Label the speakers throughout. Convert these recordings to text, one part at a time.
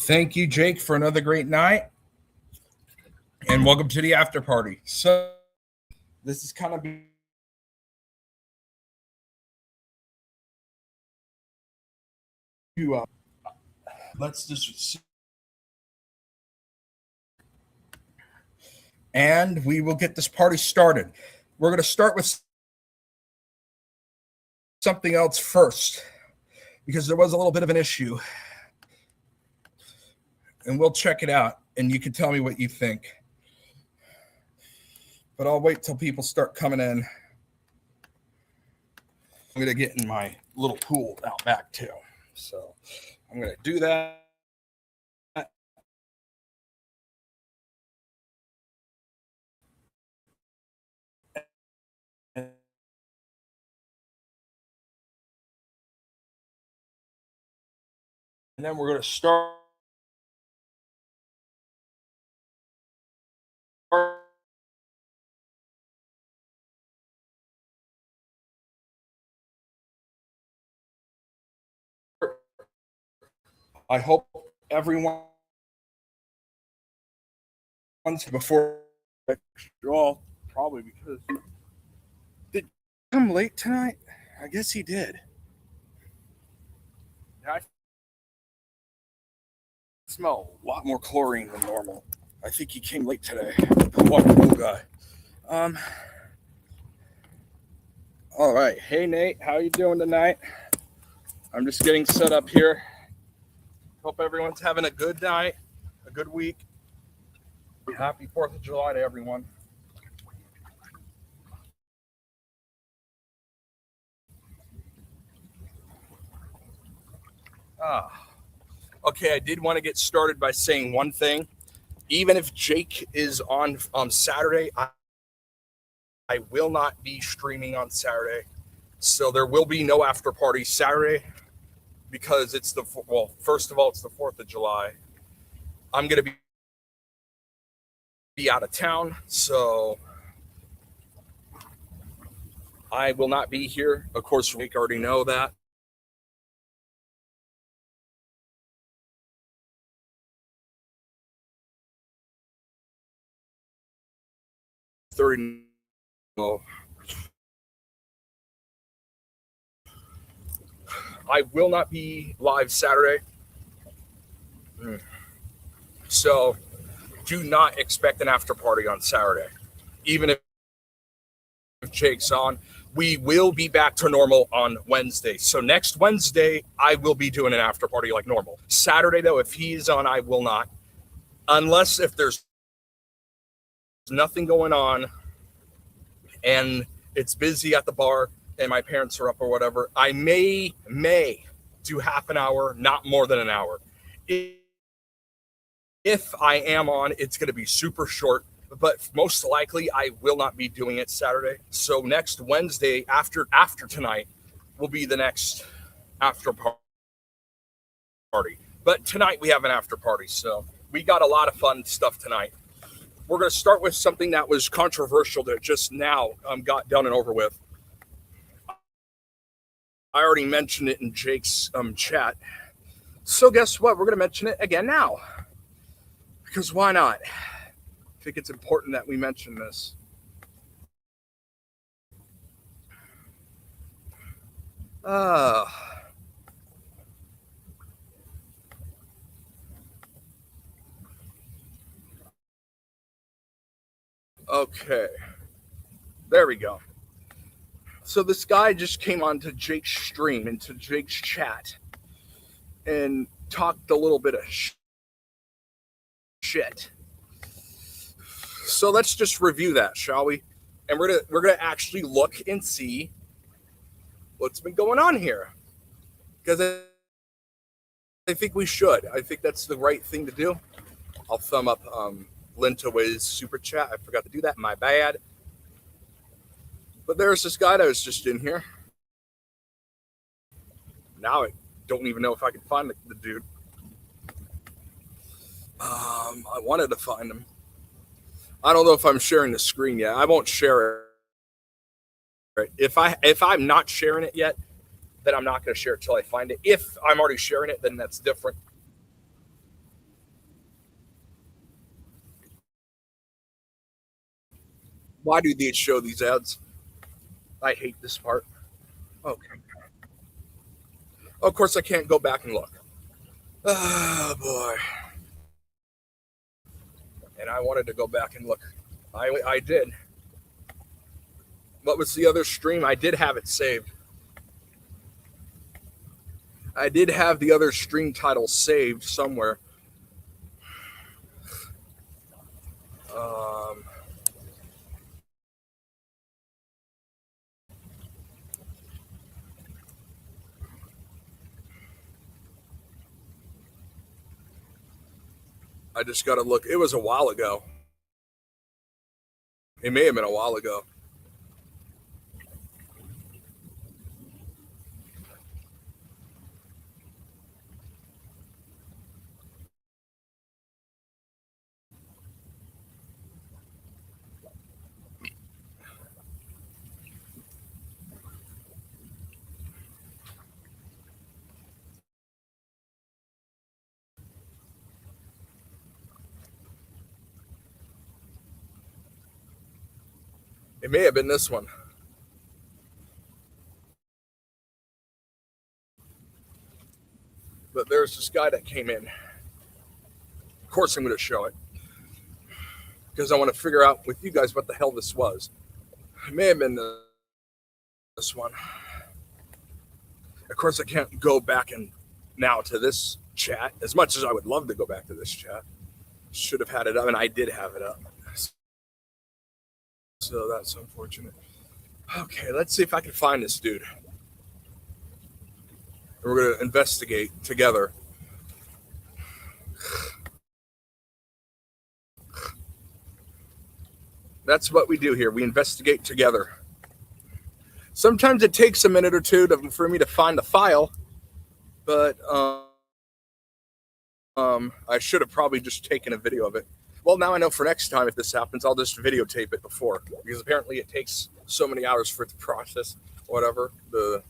Speaker 1: Thank you, Jake, for another great night. And welcome to the after party. So, this is kind of you. Let's just. And we will get this party started. We're going to start with something else first because there was a little bit of an issue. And we'll check it out, and you can tell me what you think. But I'll wait till people start coming in. I'm going to get in my little pool out back, too. So I'm going to do that. And then we're going to start. I hope everyone before all probably because did he come late tonight? I guess he did. I smell a lot more chlorine than normal. I think he came late today. What a cool guy. All right. Hey Nate, how you doing tonight? I'm just getting set up here. Hope everyone's having a good night, a good week. Happy 4th of July to everyone. Okay, I did want to get started by saying one thing. Even if Jake is on Saturday, I will not be streaming on Saturday. So there will be no after party Saturday because it's first of all, it's the 4th of July. I'm going to be out of town, so I will not be here. Of course, Jake already know that. 30. I will not be live Saturday. So do not expect an after party on Saturday. Even if Jake's on, we will be back to normal on Wednesday. So next Wednesday, I will be doing an after party like normal. Saturday, though, if he's on, I will not. Unless if there's nothing going on and it's busy at the bar and my parents are up or whatever, I may do half an hour, not more than an hour. If I am on, it's going to be super short, but most likely I will not be doing it Saturday. So next Wednesday after tonight will be the next after party. But tonight we have an after party, so we got a lot of fun stuff tonight. We're going to start with something that was controversial that just now got done and over with. I already mentioned it in Jake's chat. So guess what? We're going to mention it again now. Because why not? I think it's important that we mention this. Okay. There we go. So this guy just came onto Jake's stream, into Jake's chat, and talked a little bit of shit. So let's just review that, shall we? And we're gonna actually look and see what's been going on here, because I think we should. I think that's the right thing to do. I'll thumb up Lintaways super chat. I forgot to do that. My bad. But there's this guy that was just in here. Now I don't even know if I can find the dude. I wanted to find him. I don't know if I'm sharing the screen yet. I won't share it. If I'm not sharing it yet, then I'm not going to share it till I find it. If I'm already sharing it, then that's different. Why do these show these ads? I hate this part. Okay. Of course, I can't go back and look. Oh boy. And I wanted to go back and look. I did. What was the other stream? I did have it saved. I did have the other stream title saved somewhere. Um, I just got to look. It was a while ago. It may have been a while ago. It may have been this one. But there's this guy that came in. Of course, I'm going to show it because I want to figure out with you guys what the hell this was. It may have been this one. Of course, I can't go back and now to this chat as much as I would love to go back to this chat. Should have had it up, and I did have it up. So that's unfortunate. Okay, let's see if I can find this dude. We're going to investigate together. That's what we do here. We investigate together. Sometimes it takes a minute or two for me to find the file, but I should have probably just taken a video of it. Well, now I know for next time if this happens, I'll just videotape it before, because apparently it takes so many hours for it to process whatever, the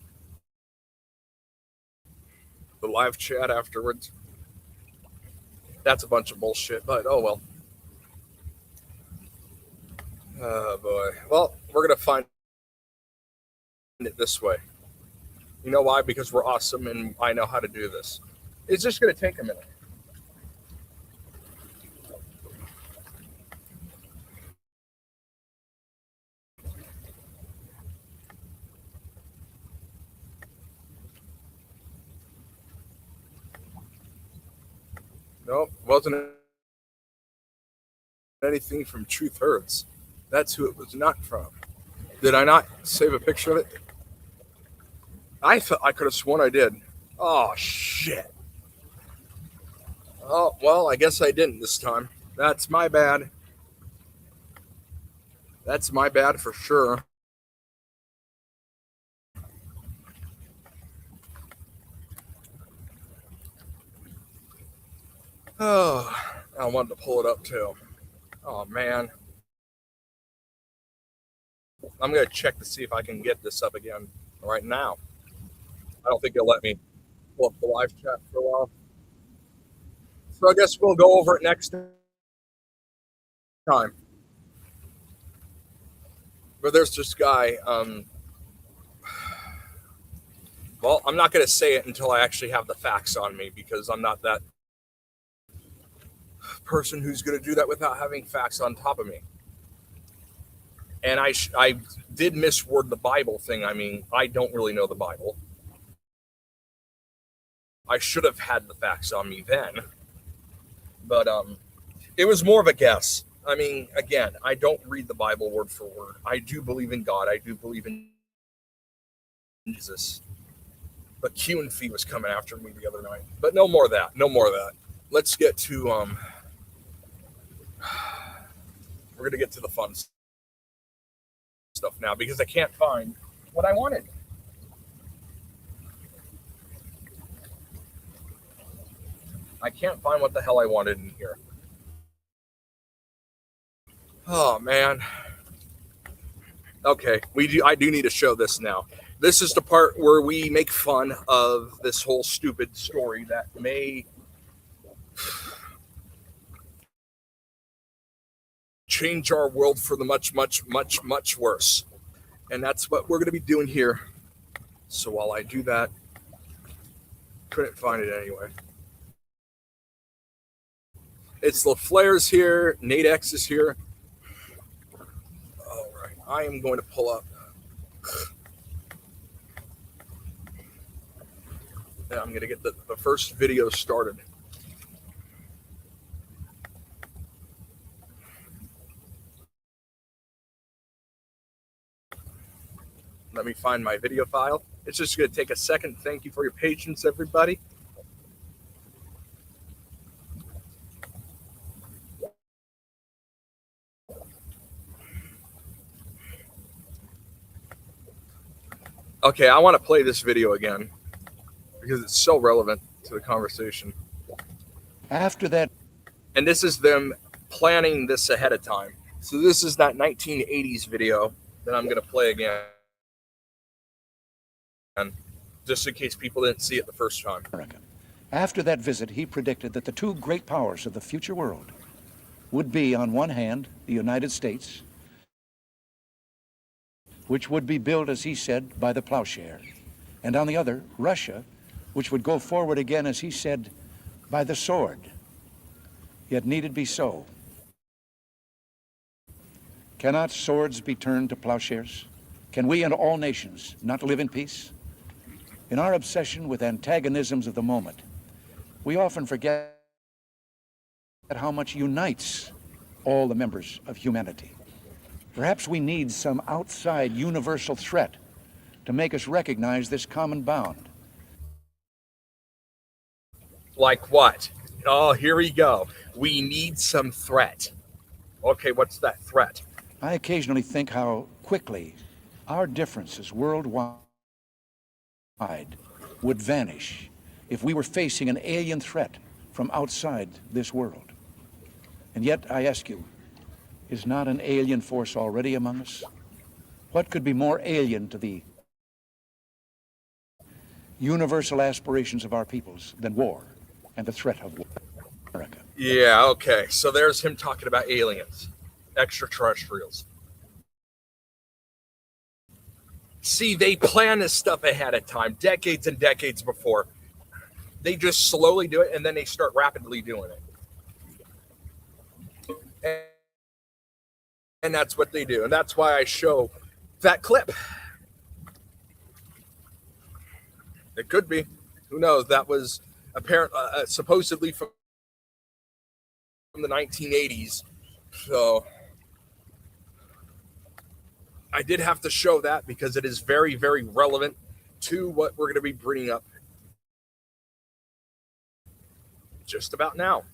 Speaker 1: live chat afterwards. That's a bunch of bullshit, but oh well. Oh boy. Well, we're going to find it this way. You know why? Because we're awesome and I know how to do this. It's just going to take a minute. Nope, wasn't anything from Truth Hurts. That's who it was not from. Did I not save a picture of it? I thought I could have sworn I did. Oh, shit. Oh, well, I guess I didn't this time. That's my bad. That's my bad for sure. Oh, I wanted to pull it up too. Oh, man. I'm going to check to see if I can get this up again right now. I don't think it'll let me pull up the live chat for a while. So I guess we'll go over it next time. But there's this guy. Well, I'm not going to say it until I actually have the facts on me, because I'm not that person who's going to do that without having facts on top of me. And I did misword the Bible thing. I mean, I don't really know the Bible. I should have had the facts on me then. But it was more of a guess. I mean, again, I don't read the Bible word for word. I do believe in God. I do believe in Jesus. But Q and Fee was coming after me the other night. But no more of that. No more of that. Let's get to we're gonna get to the fun stuff now, because I can't find what I wanted. I can't find what the hell I wanted in here. Oh man. Okay, I do need to show this now. This is the part where we make fun of this whole stupid story that may change our world for the much, much, much, much worse. And that's what we're going to be doing here. So while I do that, couldn't find it anyway. It's LaFlair's here. Nate X is here. All right. I am going to pull up. And I'm going to get the first video started. Let me find my video file. It's just going to take a second. Thank you for your patience, everybody. Okay, I want to play this video again because it's so relevant to the conversation.
Speaker 2: After that,
Speaker 1: and this is them planning this ahead of time. So this is that 1980s video that I'm going to play again, just in case people didn't see it the first time.
Speaker 2: After that visit, he predicted that the two great powers of the future world would be, on one hand, the United States, which would be built, as he said, by the plowshare, and on the other, Russia, which would go forward again, as he said, by the sword. Yet need it be so? Cannot swords be turned to plowshares? Can we and all nations not live in peace? In our obsession with antagonisms of the moment, we often forget how much unites all the members of humanity. Perhaps we need some outside universal threat to make us recognize this common bond.
Speaker 1: Like what? Oh, here we go. We need some threat. Okay, what's that threat?
Speaker 2: I occasionally think how quickly our differences worldwide would vanish if we were facing an alien threat from outside this world. And yet, I ask you, is not an alien force already among us? What could be more alien to the universal aspirations of our peoples than war and the threat of war? America.
Speaker 1: Yeah, okay. So there's him talking about aliens, extraterrestrials. See, they plan this stuff ahead of time, decades and decades before. They just slowly do it, and then they start rapidly doing it. And that's what they do. And that's why I show that clip. It could be. Who knows? That was supposedly from the 1980s. So I did have to show that because it is very, very relevant to what we're going to be bringing up just about now.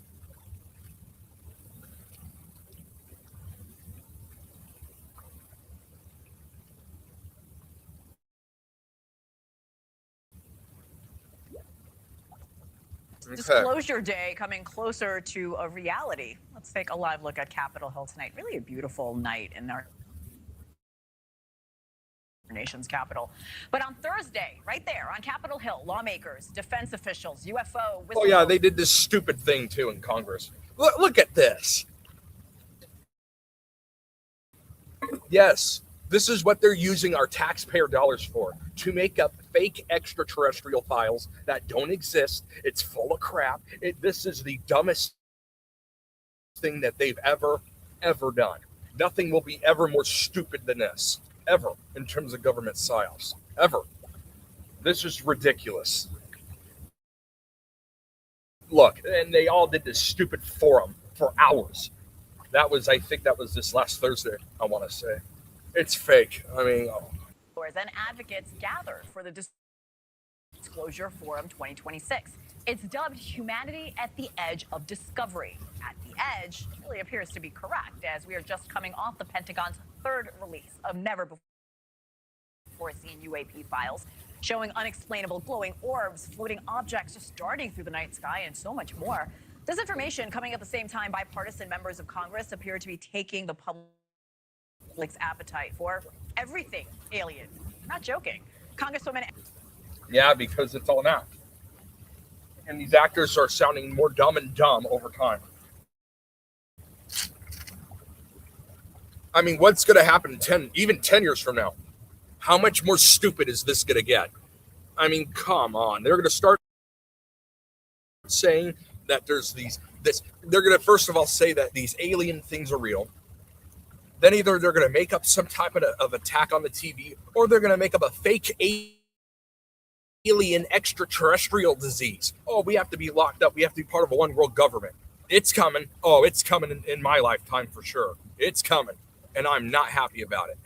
Speaker 3: Okay. Disclosure Day coming closer to a reality. Let's take a live look at Capitol Hill tonight. Really a beautiful night in our nation's capital. But on Thursday, right there on Capitol Hill, lawmakers, defense officials, UFO.
Speaker 1: Oh, yeah, they did this stupid thing, too, in Congress. Look at this. Yes, this is what they're using our taxpayer dollars for, to make up fake extraterrestrial files that don't exist. It's full of crap. This is the dumbest thing that they've ever done. Nothing will be ever more stupid than this, ever, in terms of government psyops, ever. This is ridiculous. Look, and they all did this stupid forum for hours. I think that was this last Thursday, I want to say. It's fake. I mean...
Speaker 3: And advocates gather for the Disclosure Forum 2026. It's dubbed Humanity at the Edge of Discovery. At the edge really appears to be correct, as we are just coming off the Pentagon's third release of never-before-seen UAP files, showing unexplainable glowing orbs, floating objects just darting through the night sky, and so much more. This information coming at the same time bipartisan members of Congress appear to be taking the public's appetite for everything alien. Not joking. Congresswoman.
Speaker 1: Yeah, because it's all an act. And these actors are sounding more dumb and dumb over time. I mean, what's going to happen 10 years from now? How much more stupid is this going to get? I mean, come on. They're going to start saying that there's they're going to first of all say that these alien things are real. Then either they're going to make up some type of attack on the TV, or they're going to make up a fake alien extraterrestrial disease. Oh, we have to be locked up. We have to be part of a one world government. It's coming. Oh, it's coming in my lifetime for sure. It's coming. And I'm not happy about it.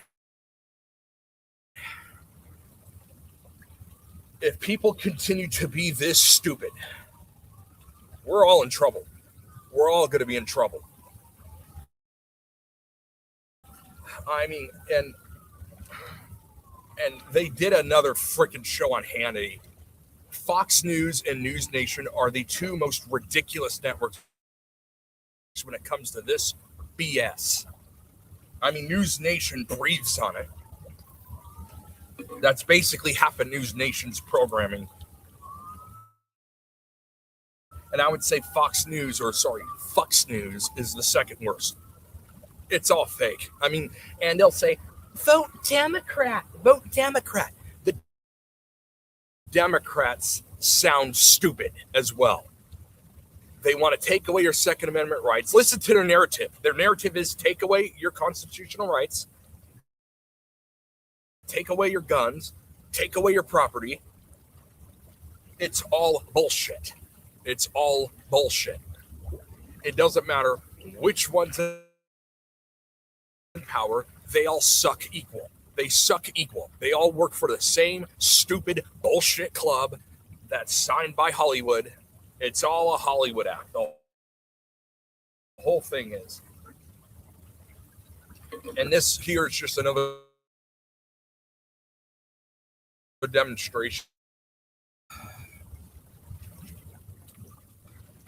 Speaker 1: If people continue to be this stupid, we're all in trouble. We're all going to be in trouble. I mean, and they did another freaking show on Hannity. Fox News and News Nation are the two most ridiculous networks when it comes to this BS. I mean, News Nation breathes on it. That's basically half of News Nation's programming. And I would say Fox News is the second worst. It's all fake. I mean, and they'll say, vote Democrat, vote Democrat. The Democrats sound stupid as well. They want to take away your Second Amendment rights. Listen to their narrative. Their narrative is take away your constitutional rights, take away your guns, take away your property. It's all bullshit. It's all bullshit. It doesn't matter which one's in power. They all suck equal. They suck equal. They all work for the same stupid bullshit club that's signed by Hollywood. It's all a Hollywood act. The whole thing is. And this here is just another demonstration.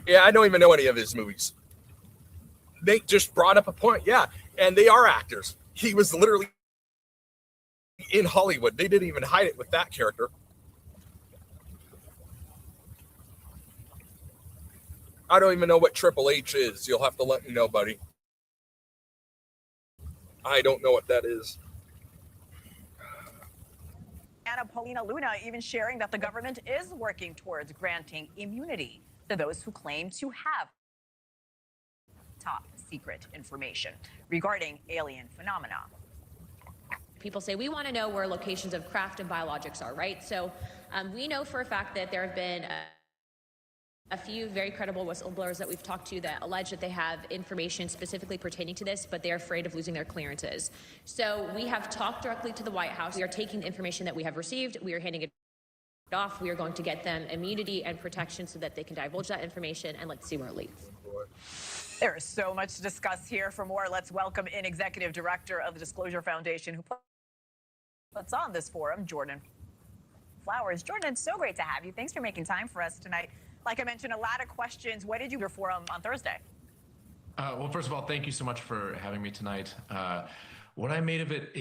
Speaker 1: Yeah, I don't even know any of his movies. Nate just brought up a point. Yeah, and they are actors. He was literally in Hollywood. They didn't even hide it with that character. I don't even know what Triple H is. You'll have to let me know, buddy. I don't know what that is.
Speaker 3: Anna Paulina Luna even sharing that the government is working towards granting immunity to those who claim to have top secret information regarding alien phenomena.
Speaker 4: People say, we want to know where locations of craft and biologics are, right? So we know for a fact that there have been a few very credible whistleblowers that we've talked to that allege that they have information specifically pertaining to this, but they're afraid of losing their clearances. So we have talked directly to the White House. We are taking the information that we have received. We are handing it off. We are going to get them immunity and protection so that they can divulge that information, and let's see where it leads.
Speaker 3: There is so much to discuss here. For more, let's welcome in Executive Director of the Disclosure Foundation, who puts on this forum, Jordan Flowers. Jordan, it's so great to have you. Thanks for making time for us tonight. Like I mentioned, a lot of questions. What did you do your forum on Thursday?
Speaker 5: Well, first of all, thank you so much for having me tonight. What I made of it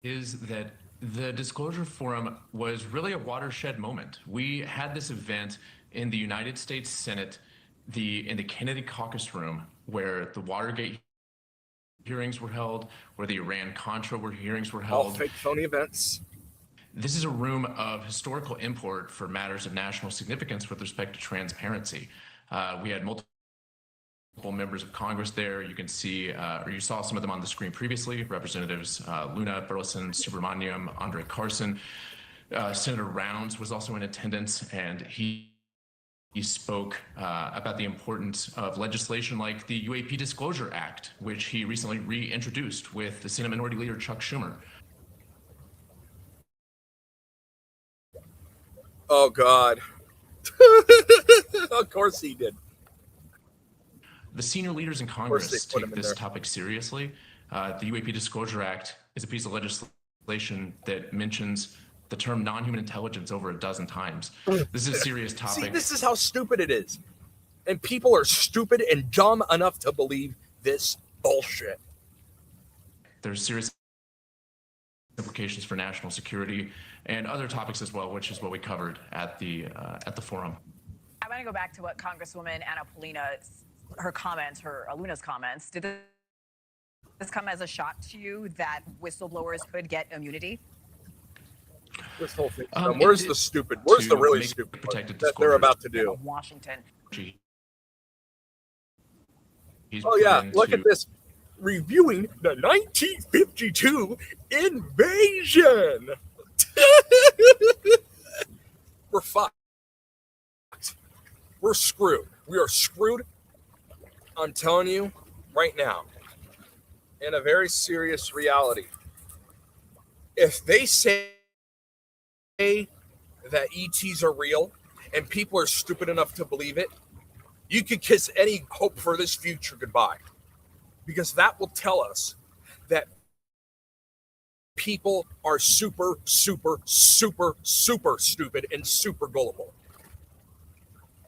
Speaker 5: is that the Disclosure Forum was really a watershed moment. We had this event in the United States Senate, in the Kennedy Caucus Room, where the Watergate hearings were held, where the Iran-Contra hearings were held.
Speaker 1: All fake, phony events.
Speaker 5: This is a room of historical import for matters of national significance with respect to transparency. We had multiple members of Congress there. You can see, or you saw some of them on the screen previously, Representatives Luna, Burleson, Subramaniam, Andre Carson. Senator Rounds was also in attendance, and he spoke about the importance of legislation like the UAP Disclosure Act, which he recently reintroduced with the Senate Minority Leader Chuck Schumer.
Speaker 1: Oh, God. Of course he did.
Speaker 5: The senior leaders in Congress take this topic seriously. The UAP Disclosure Act is a piece of legislation that mentions the term non-human intelligence over a dozen times. This is a serious topic.
Speaker 1: See, this is how stupid it is. And people are stupid and dumb enough to believe this bullshit.
Speaker 5: There's serious implications for national security and other topics as well, which is what we covered at the forum.
Speaker 3: I want to go back to what Congresswoman Anna Paulina, Luna's comments. Did this come as a shock to you that whistleblowers could get immunity?
Speaker 1: This whole thing.
Speaker 5: Um,
Speaker 1: Where's
Speaker 5: it-
Speaker 1: the stupid? Where's the
Speaker 5: to
Speaker 1: really
Speaker 5: make
Speaker 1: stupid
Speaker 5: protected
Speaker 1: part that they're
Speaker 5: disclosures.
Speaker 1: about to do?
Speaker 3: Washington.
Speaker 5: He's
Speaker 1: Oh yeah,
Speaker 5: put
Speaker 1: look at
Speaker 5: into-
Speaker 1: this. Reviewing the 1952 invasion. We're fucked. We're screwed. We are screwed. I'm telling you right now, in a very serious reality. If they say that ETs are real and people are stupid enough to believe it, you could kiss any hope for this future goodbye. Because that will tell us that people are super, super, super, super stupid and super gullible.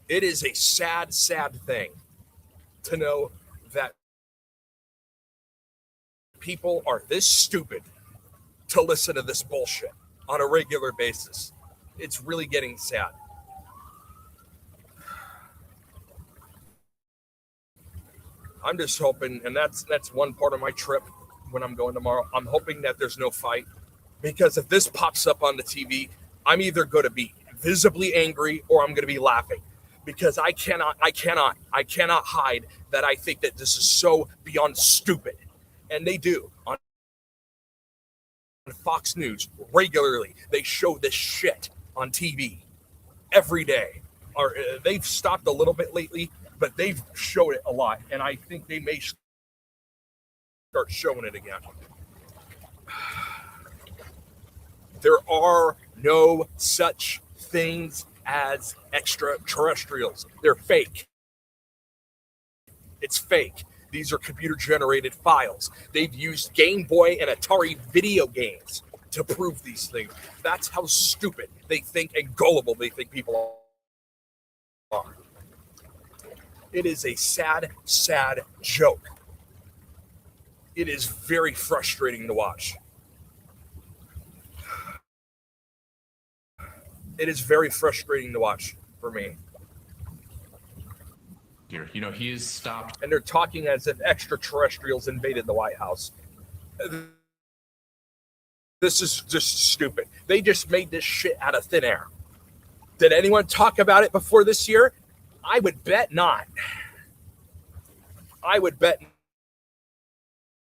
Speaker 1: It is a sad, sad thing to know that people are this stupid to listen to this bullshit on a regular basis. It's really getting sad. I'm just hoping, and that's one part of my trip when I'm going tomorrow. I'm hoping that there's no fight, because if this pops up on the TV, I'm either going to be visibly angry or I'm going to be laughing, because I cannot hide that I think that this is so beyond stupid, and they do on Fox News regularly. They show this shit on TV every day. Or they've stopped a little bit lately, but they've showed it a lot, and I think they may start showing it again. There are no such things as extraterrestrials. They're fake. It's fake. These are computer-generated files. They've used Game Boy and Atari video games to prove these things. That's how stupid they think and gullible they think people are. It is a sad, sad joke. It is very frustrating to watch. It is very frustrating to watch for me.
Speaker 5: here. You know, he has stopped.
Speaker 1: And they're talking as if extraterrestrials invaded the White House. This is just stupid. They just made this shit out of thin air. Did anyone talk about it before this year? I would bet not. I would bet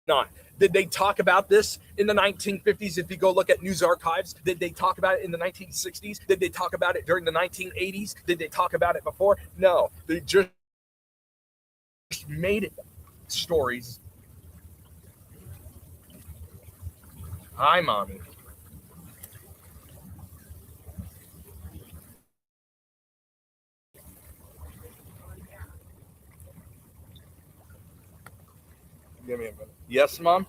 Speaker 1: not. Did they talk about this in the 1950s? If you go look at news archives, did they talk about it in the 1960s? Did they talk about it during the 1980s? Did they talk about it before? No, they just made it stories. Hi, mommy. Give me a minute. Yes, Mom?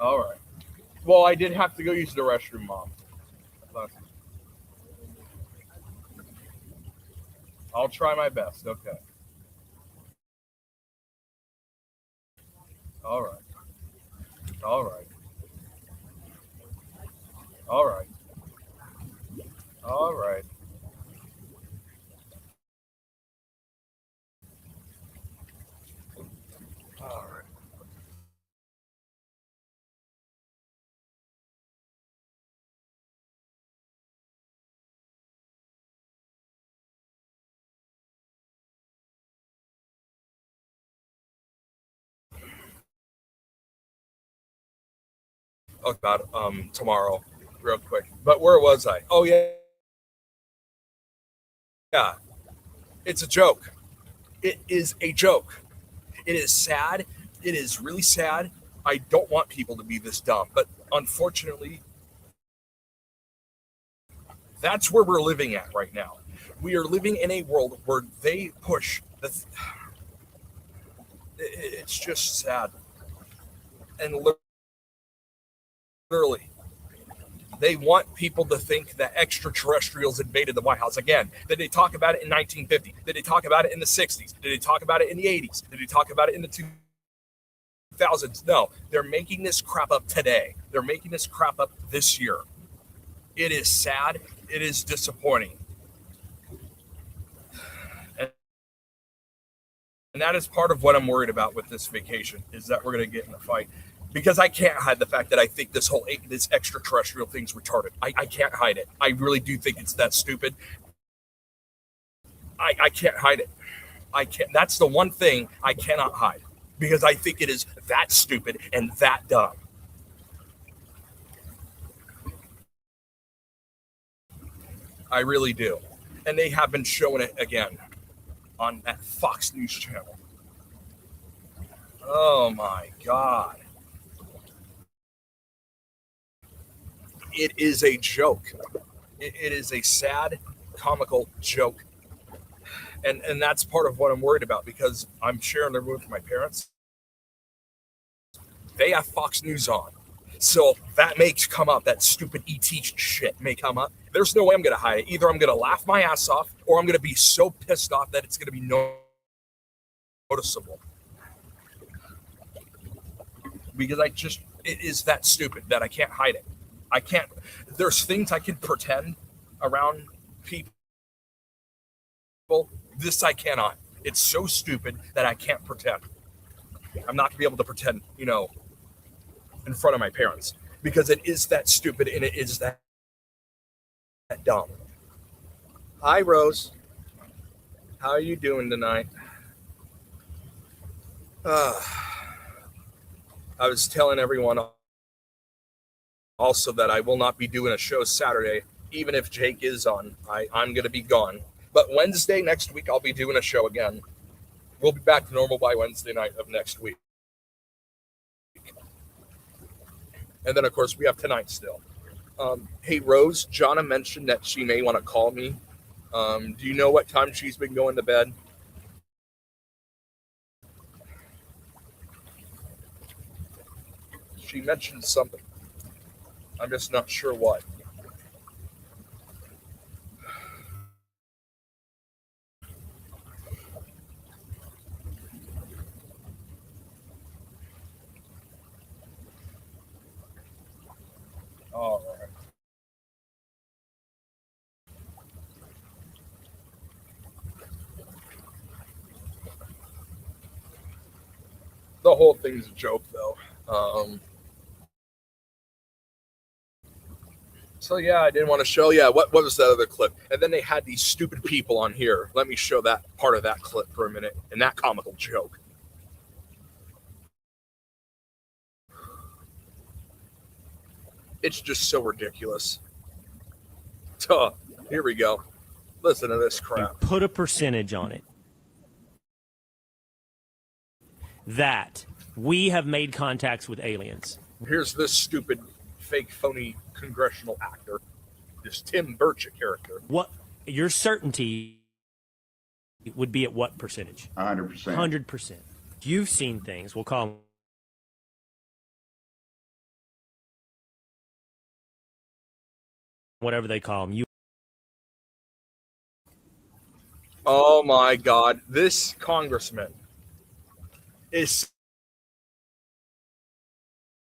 Speaker 1: All right. Well, I did have to go use the restroom, Mom. I'll try my best. Okay. All right. All right. All right. All right. All right. About tomorrow, real quick. But where was I? Oh yeah. Yeah. It's a joke. It is a joke. It is sad. It is really sad. I don't want people to be this dumb, but unfortunately, that's where we're living at right now. We are living in a world where they push the. It's just sad, and literally, they want people to think that extraterrestrials invaded the White House. Again, did they talk about it in 1950? Did they talk about it in the 60s? Did they talk about it in the 80s? Did they talk about it in the 2000s? No, they're making this crap up today. They're making this crap up this year. It is sad. It is disappointing. And that is part of what I'm worried about with this vacation, is that we're going to get in a fight. Because I can't hide the fact that I think this extraterrestrial thing's retarded. I can't hide it. I really do think it's that stupid. I can't hide it. I can't. That's the one thing I cannot hide, because I think it is that stupid and that dumb. I really do. And they have been showing it again on that Fox News channel. Oh my God. It is a joke. It is a sad, comical joke. And that's part of what I'm worried about, because I'm sharing the room with my parents. They have Fox News on. So that may come up, that stupid ET shit may come up. There's no way I'm going to hide it. Either I'm going to laugh my ass off, or I'm going to be so pissed off that it's going to be noticeable. Because it is that stupid that I can't hide it. I can't, there's things I can pretend around people. This I cannot. It's so stupid that I can't pretend. I'm not going to be able to pretend, in front of my parents, because it is that stupid and it is that dumb. Hi, Rose. How are you doing tonight? I was telling everyone also that I will not be doing a show Saturday, even if Jake is on. I'm going to be gone. But Wednesday next week, I'll be doing a show again. We'll be back to normal by Wednesday night of next week. And then, of course, we have tonight still. Hey, Rose, Jonna mentioned that she may want to call me. Do you know what time she's been going to bed? She mentioned something. I'm just not sure what. All right. The whole thing's a joke, though. So yeah, I didn't want to show. Yeah, what was that other clip? And then they had these stupid people on here. Let me show that part of that clip for a minute, and that comical joke. It's just so ridiculous. Here we go. Listen to this crap.
Speaker 6: Put a percentage on it that we have made contacts with aliens.
Speaker 1: Here's this stupid, fake, phony congressional actor, this Tim Burchett character.
Speaker 6: What your certainty would be at what percentage?
Speaker 7: 100%.
Speaker 6: 100%. You've seen things. We'll call them whatever they call them.
Speaker 1: Oh my God. This congressman is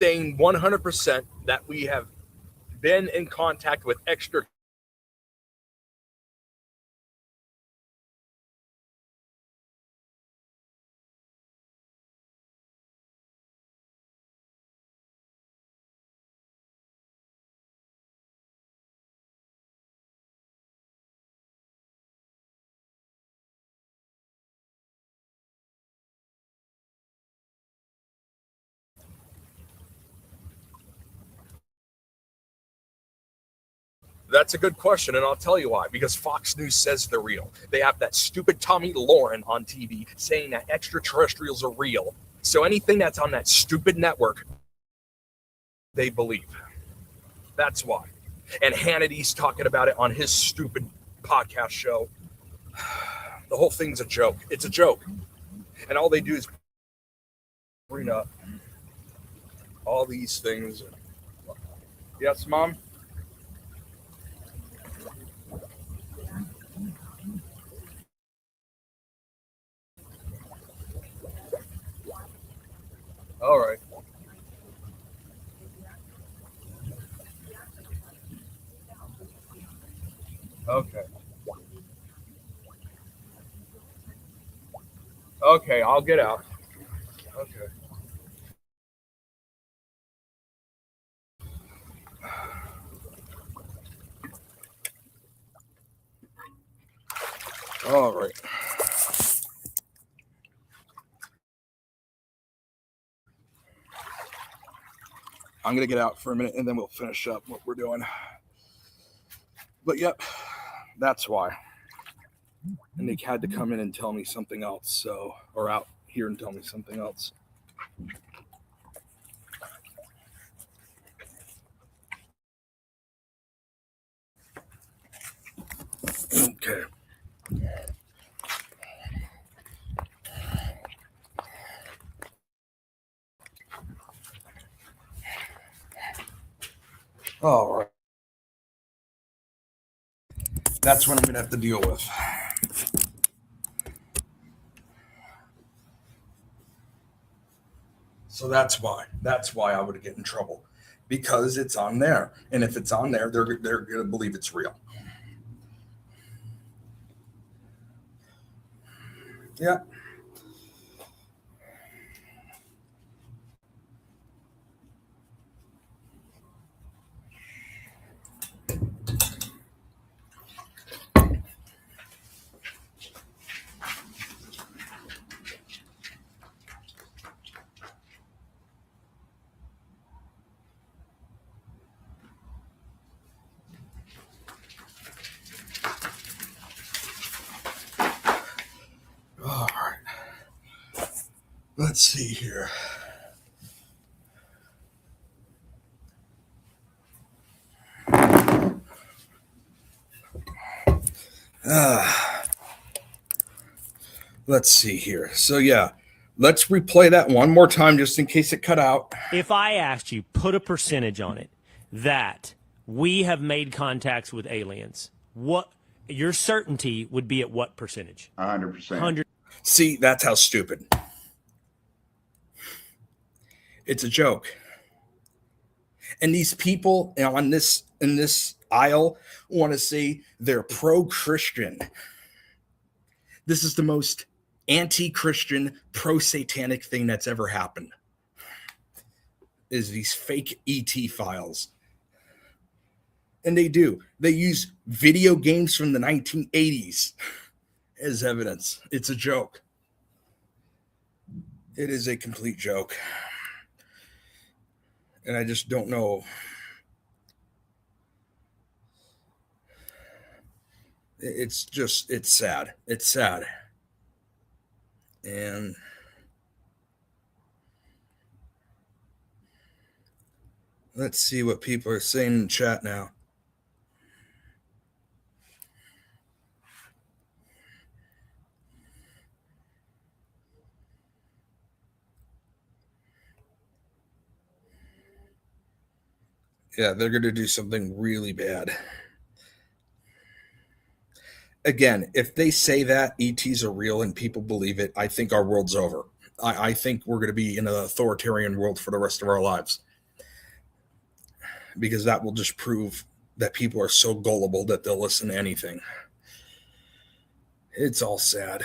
Speaker 1: saying 100% that we have been in contact with extra. That's a good question, and I'll tell you why. Because Fox News says they're real. They have that stupid Tommy Lauren on TV saying that extraterrestrials are real. So anything that's on that stupid network, they believe. That's why. And Hannity's talking about it on his stupid podcast show. The whole thing's a joke. It's a joke. And all they do is bring up all these things. Yes, Mom? All right. Okay. Okay, I'll get out. Okay. All right. I'm going to get out for a minute and then we'll finish up what we're doing. But yep, that's why. And they had to come in and tell me something else. So, or out here and tell me something else. Okay. All right. That's what I'm going to have to deal with. So that's why I would get in trouble, because it's on there. And if it's on there, they're going to believe it's real. Yeah. All right. Let's see here. Let's see here. So yeah, let's replay that one more time just in case it cut out.
Speaker 6: If I asked you, put a percentage on it, that we have made contacts with aliens, what your certainty would be at what percentage?
Speaker 7: 100%.
Speaker 6: 100.
Speaker 1: See, that's how stupid. It's a joke. And these people on this in this aisle want to say they're pro-Christian. This is the most anti-Christian, pro-satanic thing that's ever happened. Is these fake ET files. And they do. They use video games from the 1980s as evidence. It's a joke. It is a complete joke. And I just don't know. It's sad. It's sad. And let's see what people are saying in chat now. Yeah, they're going to do something really bad. Again, if they say that ETs are real and people believe it, I think our world's over. I think we're going to be in an authoritarian world for the rest of our lives. Because that will just prove that people are so gullible that they'll listen to anything. It's all sad.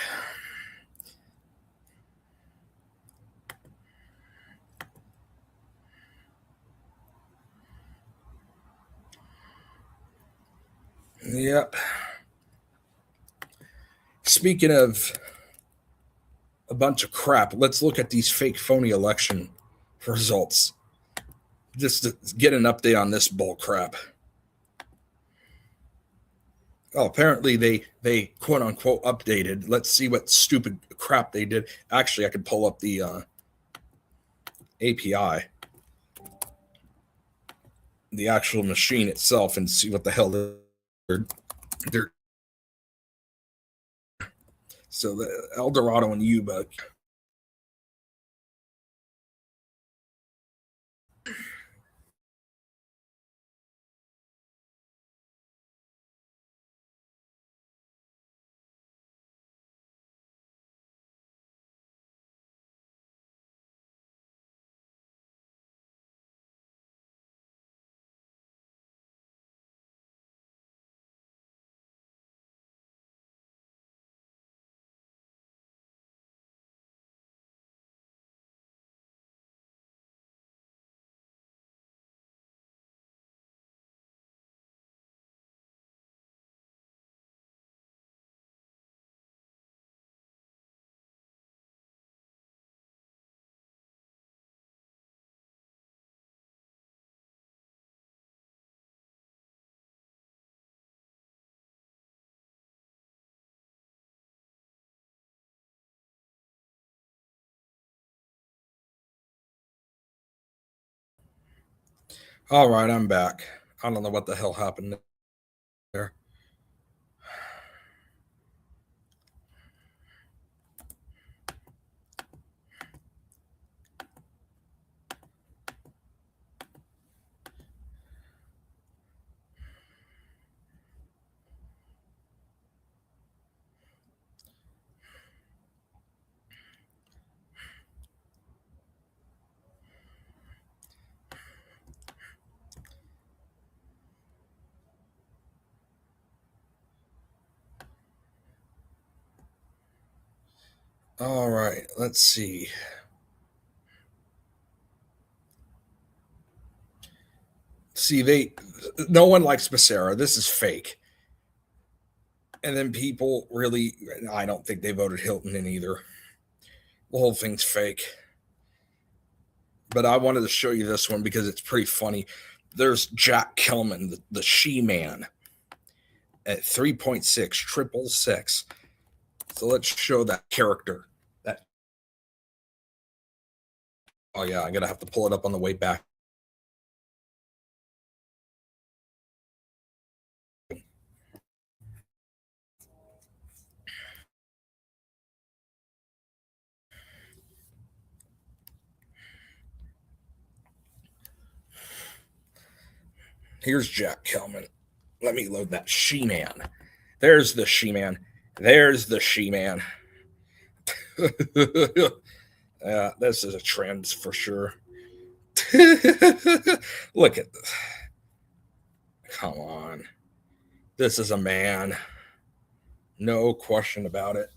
Speaker 1: Yep. Speaking of a bunch of crap, let's look at these fake phony election results. Just to get an update on this bull crap. Oh, apparently they quote unquote updated. Let's see what stupid crap they did. Actually, I could pull up the API, the actual machine itself, and see what the hell they're. So the Eldorado and Yuba. All right, I'm back. I don't know what the hell happened there. All right, let's see. See, no one likes Becerra. This is fake. And then people really, I don't think they voted Hilton in either. The whole thing's fake. But I wanted to show you this one because it's pretty funny. There's Jack Kelman, the She-Man, at 3.6, 666. So let's show that character. Oh yeah, I'm gonna have to pull it up on the way back. Here's Jack Kelman. Let me load that She-Man. There's the She-Man. There's the She-Man. This is a trend for sure. Look at this. Come on. This is a man. No question about it.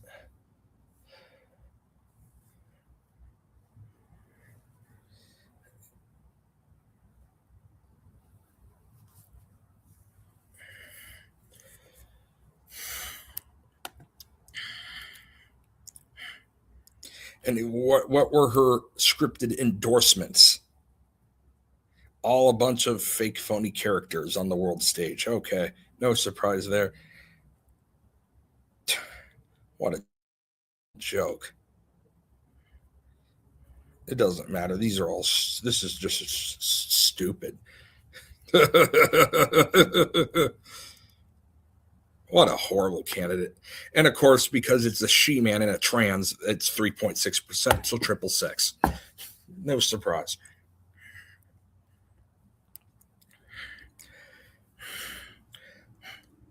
Speaker 1: And what were her scripted endorsements? All a bunch of fake, phony characters on the world stage. Okay, no surprise there. What a joke. It doesn't matter. These are all, this is just stupid. What a horrible candidate. And of course, because it's a She-Man and a trans, it's 3.6%, so 666. No surprise.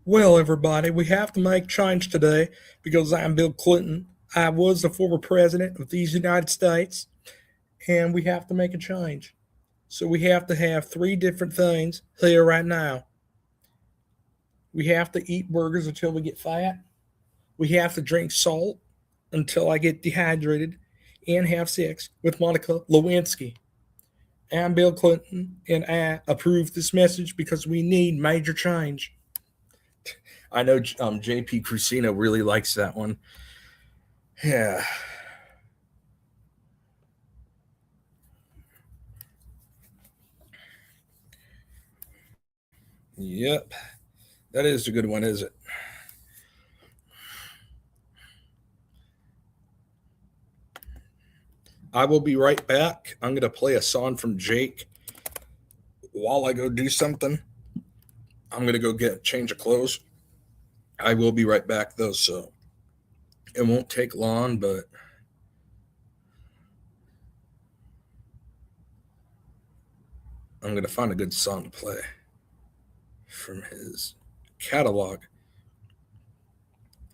Speaker 1: Well, everybody, we have to make change today because I'm Bill Clinton. I was the former president of these United States, and we have to make a change. So we have to have 3 different things here right now. We have to eat burgers until we get fat. We have to drink salt until I get dehydrated and have sex with Monica Lewinsky. I'm Bill Clinton, and I approve this message because we need major change. I know JP Crucino really likes that one. Yeah. Yep. That is a good one, is it? I will be right back. I'm going to play a song from Jake while I go do something. I'm going to go get a change of clothes. I will be right back, though, so it won't take long, but I'm going to find a good song to play from his catalog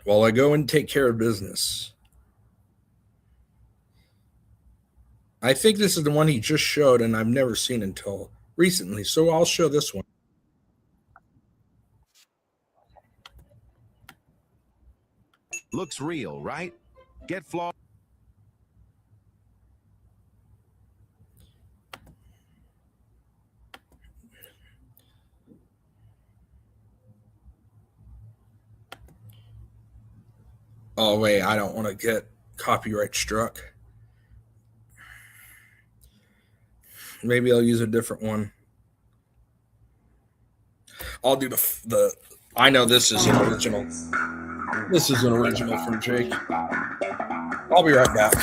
Speaker 1: while I go and take care of business. I think this is the one he just showed, and I've never seen until recently, so I'll show this one.
Speaker 7: Looks real, right? Get flawed.
Speaker 1: Oh, wait, I don't want to get copyright struck. Maybe I'll use a different one. I'll do the I know this is an original. This is an original from Jake. I'll be right back.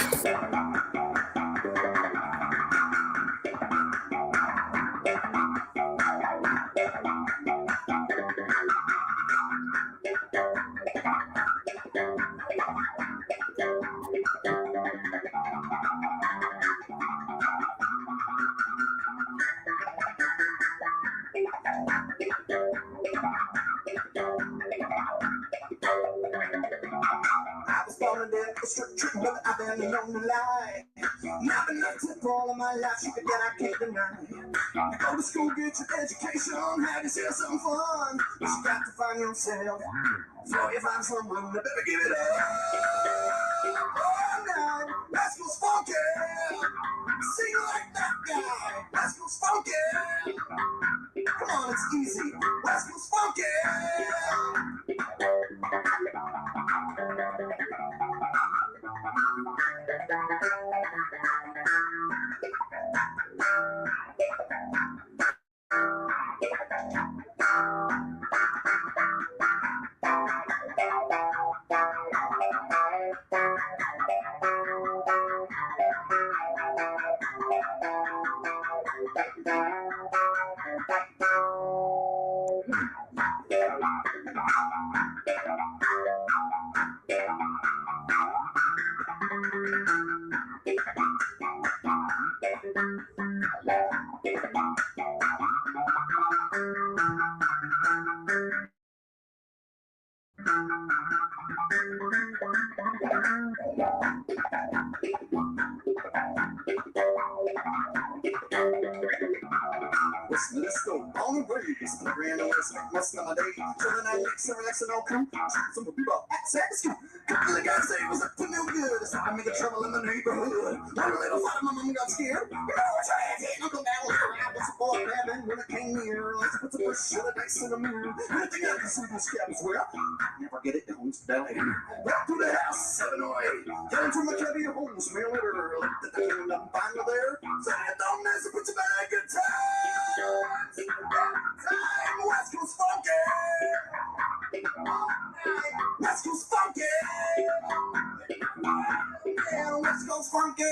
Speaker 8: a strict trick, but I've been known to lie. Now been left to all of my life, you that I can't deny. You go to school, get your education, have yourself some fun. But you got to find yourself. Before you find someone, you better give it up. Oh, now, let's go funky. Sing like that guy. Let's go funky. Come on, it's easy. Let's go funky. Let's go on the way. It's the grand old most of my day. So then I mix and relax and all come. Some people at Sabbath. Couple of guys say it was up to no good. So I make a trouble in the neighborhood. One little fight, my mom got scared. You know what your hands hit? Uncle down here. I was a boy grabbing when I came near. Let's put the first shit of dice in the mirror. I think I can see those scabs. Well, never get it down to belly. Back to the house, 708. Down to my cabby home, smell it early. Let the came up finally there. So you don't mess up, put your back in time. West Coast funky. West Coast funky. Yeah, West Coast funky.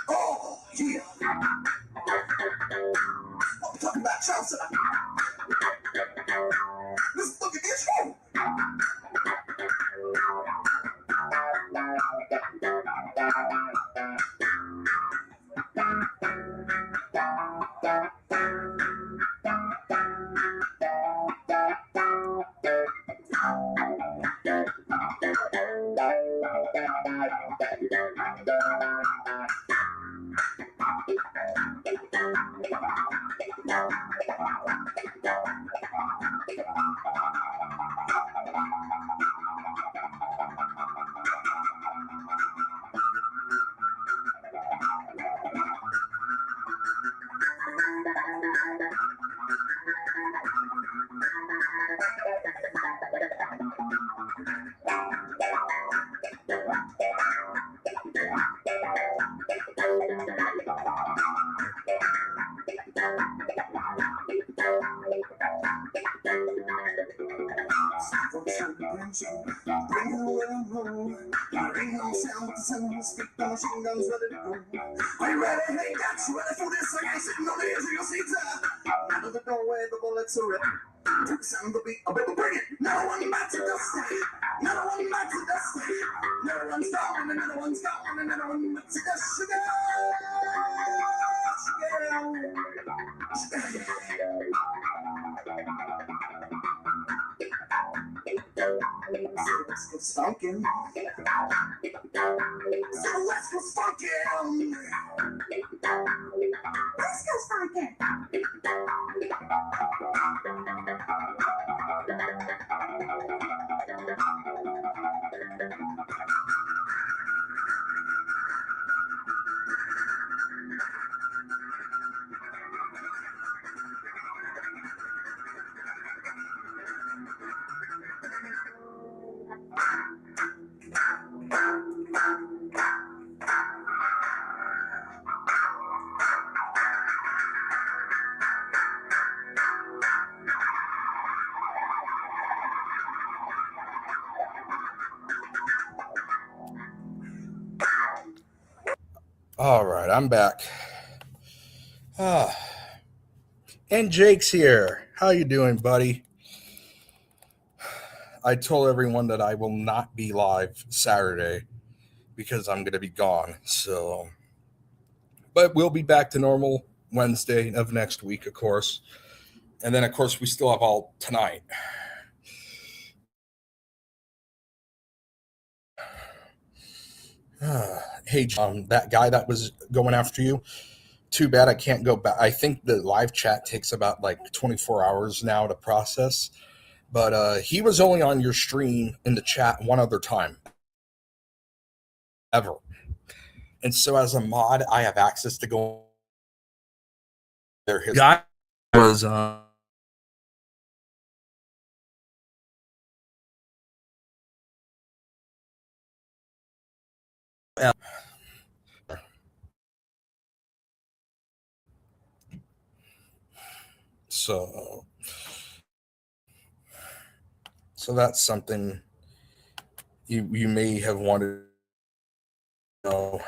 Speaker 8: Oh, yeah. What we talking about, Chelsea? Let's look at this one. Machine guns ready to go. Are you ready? Hey, got you ready for this? Like I sitting on the edge of your seat. Out of the doorway, the bullets are ready. To the sound of the beat, a baby bring it. Another one back to dust. Another one back to dust. Another one's gone, another one's gone, another one back to dust. Sugar. Let's go stonking. So let's go stonking. Let's go stonking.
Speaker 1: All right, I'm back. Ah, and Jake's here. How you doing, buddy? I told everyone that I will not be live Saturday because I'm going to be gone. So, but we'll be back to normal Wednesday of next week, of course. And then, of course, we still have all tonight. Hey, that guy that was going after you, too bad I can't go back. I think the live chat takes about like 24 hours now to process. But he was only on your stream in the chat one other time ever. And so as a mod, I have access to go there. His guy was so that's something you may have wanted to know.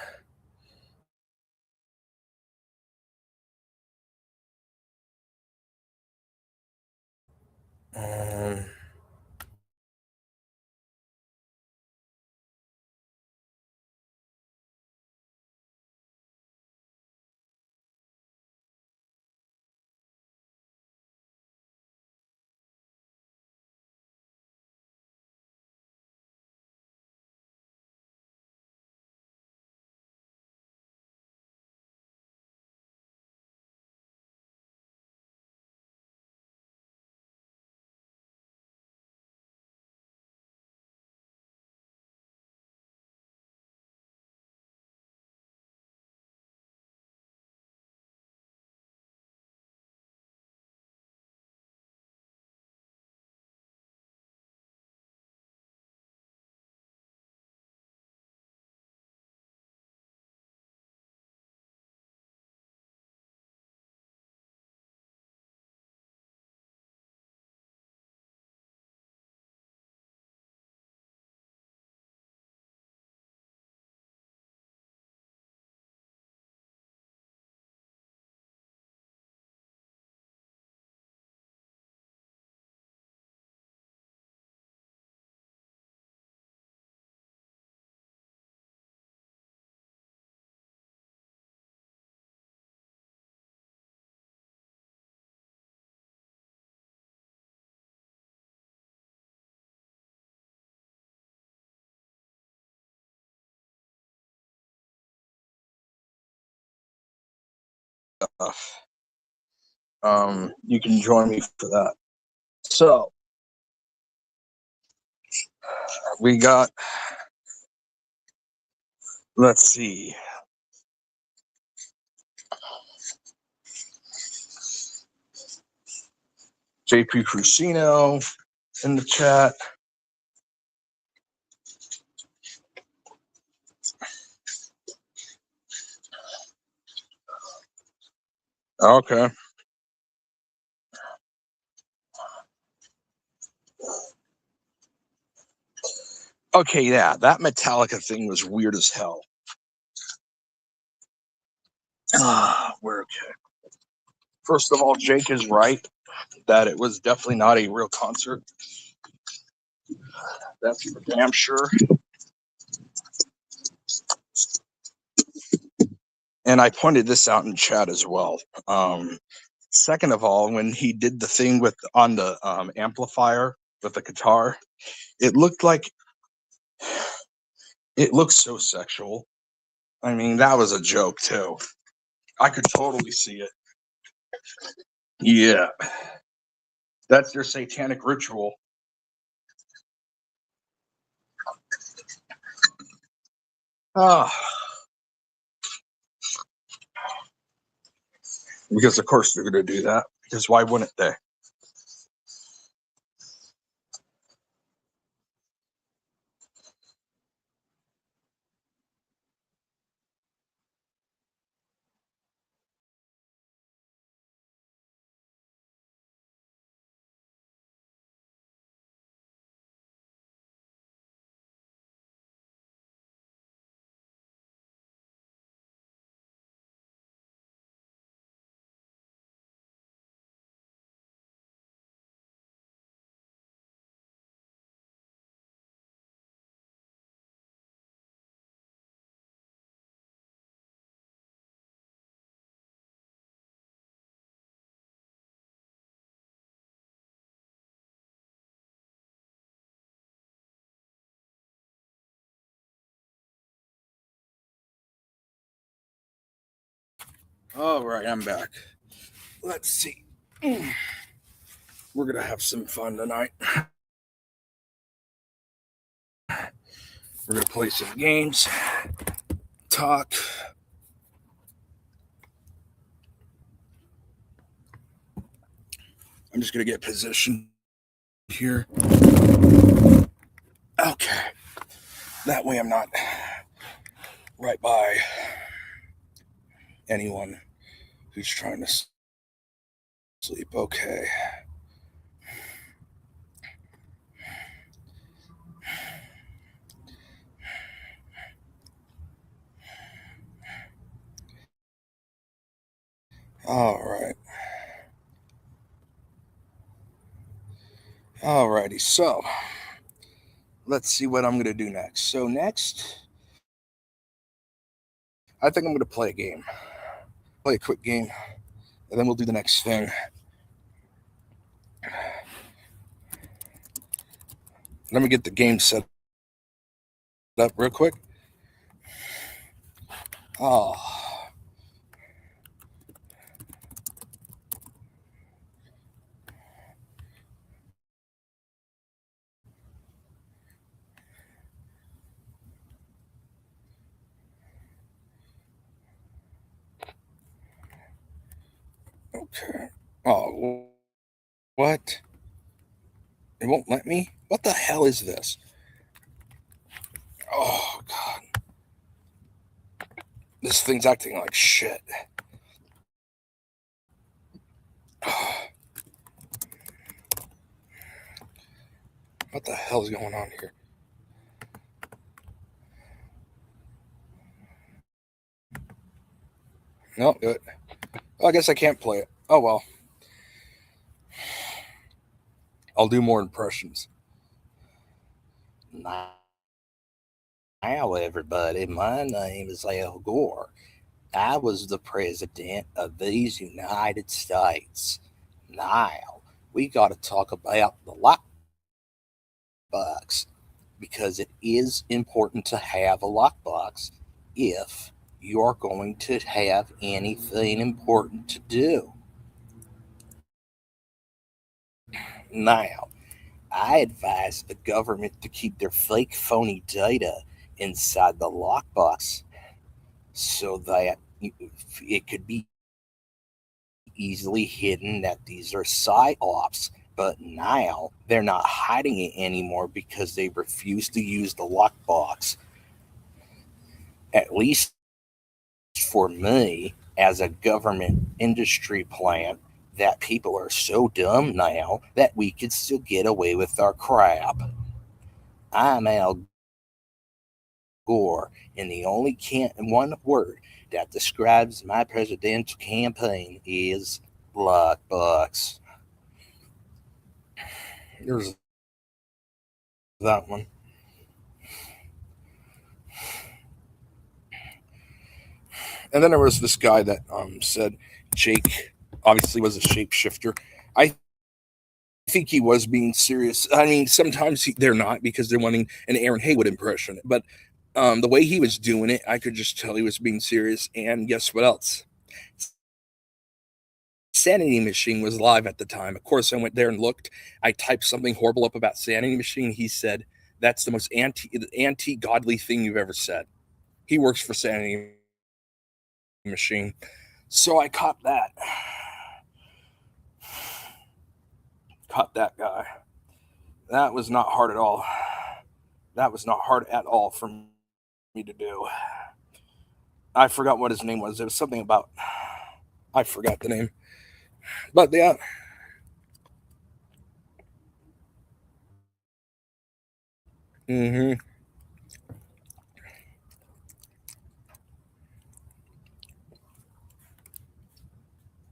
Speaker 1: Um, you can join me for that. So we got, let's see. JP Crucino in the chat. Okay. Okay, yeah, that Metallica thing was weird as hell. We're okay. First of all, Jake is right that it was definitely not a real concert. That's for damn sure. And I pointed this out in chat as well. Second of all, when he did the thing with on the amplifier with the guitar, it looked so sexual. I mean, that was a joke too. I could totally see it. Yeah, that's their satanic ritual. Because of course they're going to do that. Because why wouldn't they? All right, I'm back. Let's see. We're going to have some fun tonight. We're going to play some games, talk. I'm just going to get positioned here. Okay. That way I'm not right by anyone who's trying to sleep. Okay. All right. Alrighty, so let's see what I'm going to do next. So next, I think I'm going to play a game. Play a quick game, and then we'll do the next thing. Let me get the game set up real quick. Oh. Okay. Oh, what? It won't let me? What the hell is this? Oh, God. This thing's acting like shit. What the hell is going on here? No, do it. Well, I guess I can't play it. Oh, well. I'll do more impressions. Now, everybody, my name is Al Gore. I was the president of these United States. Now, we got to talk about the lockbox because it is important to have a lockbox if you're going to have anything important to do. Now, I advise the government to keep their fake, phony data inside the lockbox so that it could be easily hidden that these are psyops. But now they're not hiding it anymore because they refuse to use the lockbox. At least for me, as a government industry plant, that people are so dumb now that we could still get away with our crap. I'm Al Gore, and the only one word that describes my presidential campaign is lockbox. There's that one. And then there was this guy that said Jake obviously was a shapeshifter. I think he was being serious. I mean, sometimes they're not because they're wanting an Aaron Haywood impression. But the way he was doing it, I could just tell he was being serious. And guess what else? Sanity Machine was live at the time. Of course, I went there and looked. I typed something horrible up about Sanity Machine. He said, that's the most anti-godly thing you've ever said. He works for Sanity Machine. So I caught that. Caught that guy. That was not hard at all. That was not hard at all for me to do. I forgot what his name was. It was something about, I forgot the name. But yeah. Mm-hmm.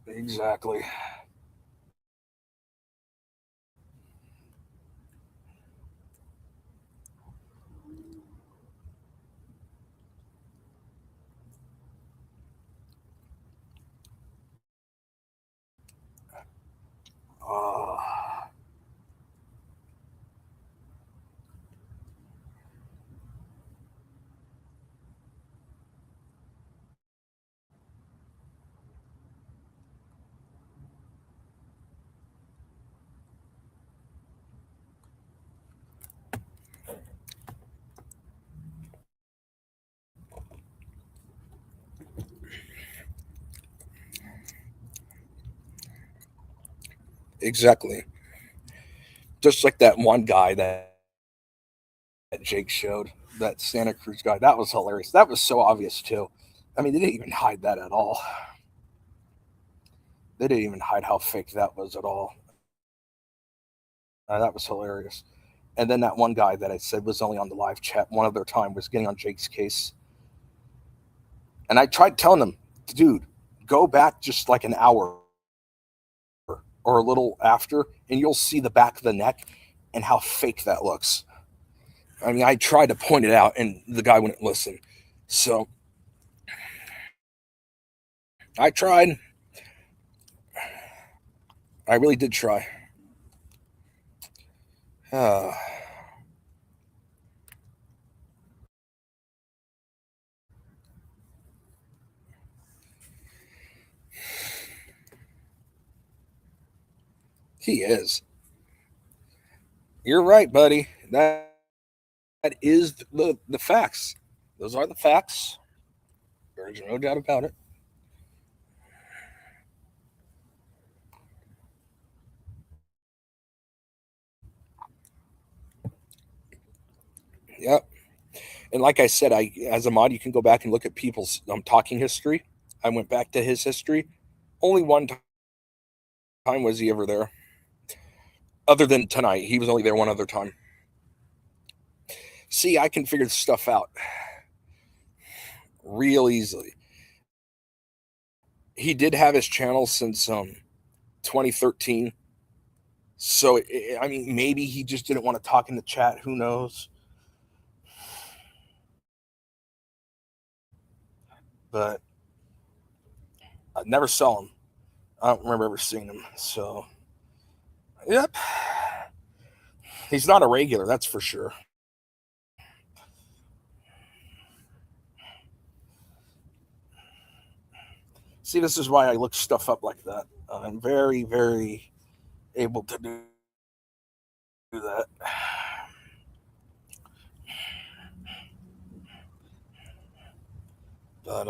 Speaker 1: Exactly. Uh, exactly. Just like that one guy that Jake showed, that Santa Cruz guy. That was hilarious. That was so obvious too. I mean, they didn't even hide that at all. They didn't even hide how fake that was at all. That was hilarious. And then that one guy that I said was only on the live chat one other time was getting on Jake's case. And I tried telling him, dude, go back just like an hour or a little after, and you'll see the back of the neck and how fake that looks. I mean, I tried to point it out, and the guy wouldn't listen. So I tried. I really did try. He is. You're right, buddy. That is the facts. Those are the facts. There's no doubt about it. Yep. And like I said, as a mod, you can go back and look at people's talking history. I went back to his history. Only one time was he ever there. Other than tonight, he was only there one other time. See, I can figure this stuff out real easily. He did have his channel since 2013. So, I mean, maybe he just didn't want to talk in the chat. Who knows? But I never saw him. I don't remember ever seeing him. So, yep. He's not a regular, that's for sure. See, this is why I look stuff up like that. I'm very, very able to do that. But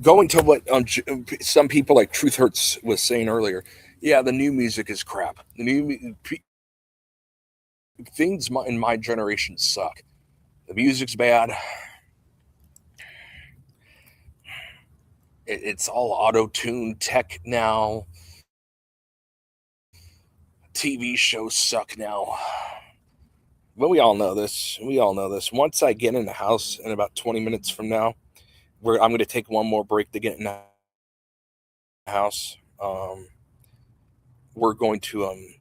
Speaker 1: going to what some people like Truth Hurts was saying earlier. Yeah, the new music is crap. The new things in my generation suck. The music's bad. It's all auto-tuned tech now. TV shows suck now. But we all know this. We all know this. Once I get in the house in about 20 minutes from now, where I'm going to take one more break to get in the house, we're going to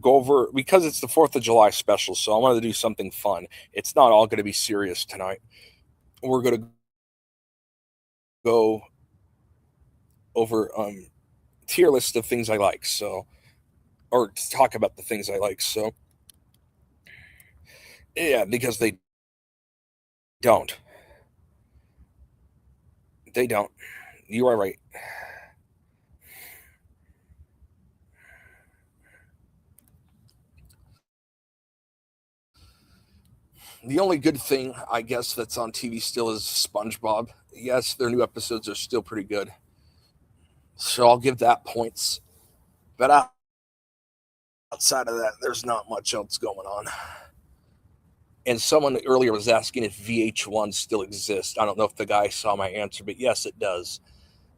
Speaker 1: go over, because it's the 4th of July special, so I wanted to do something fun. It's not all going to be serious tonight. We're going to go over tier list of things I like, so, or talk about the things I like. So yeah, because they don't. You are right. The only good thing, I guess, that's on TV still is SpongeBob. Yes, their new episodes are still pretty good, so I'll give that points. But outside of that, there's not much else going on. And someone earlier was asking if VH1 still exists. I don't know if the guy saw my answer, but yes, it does.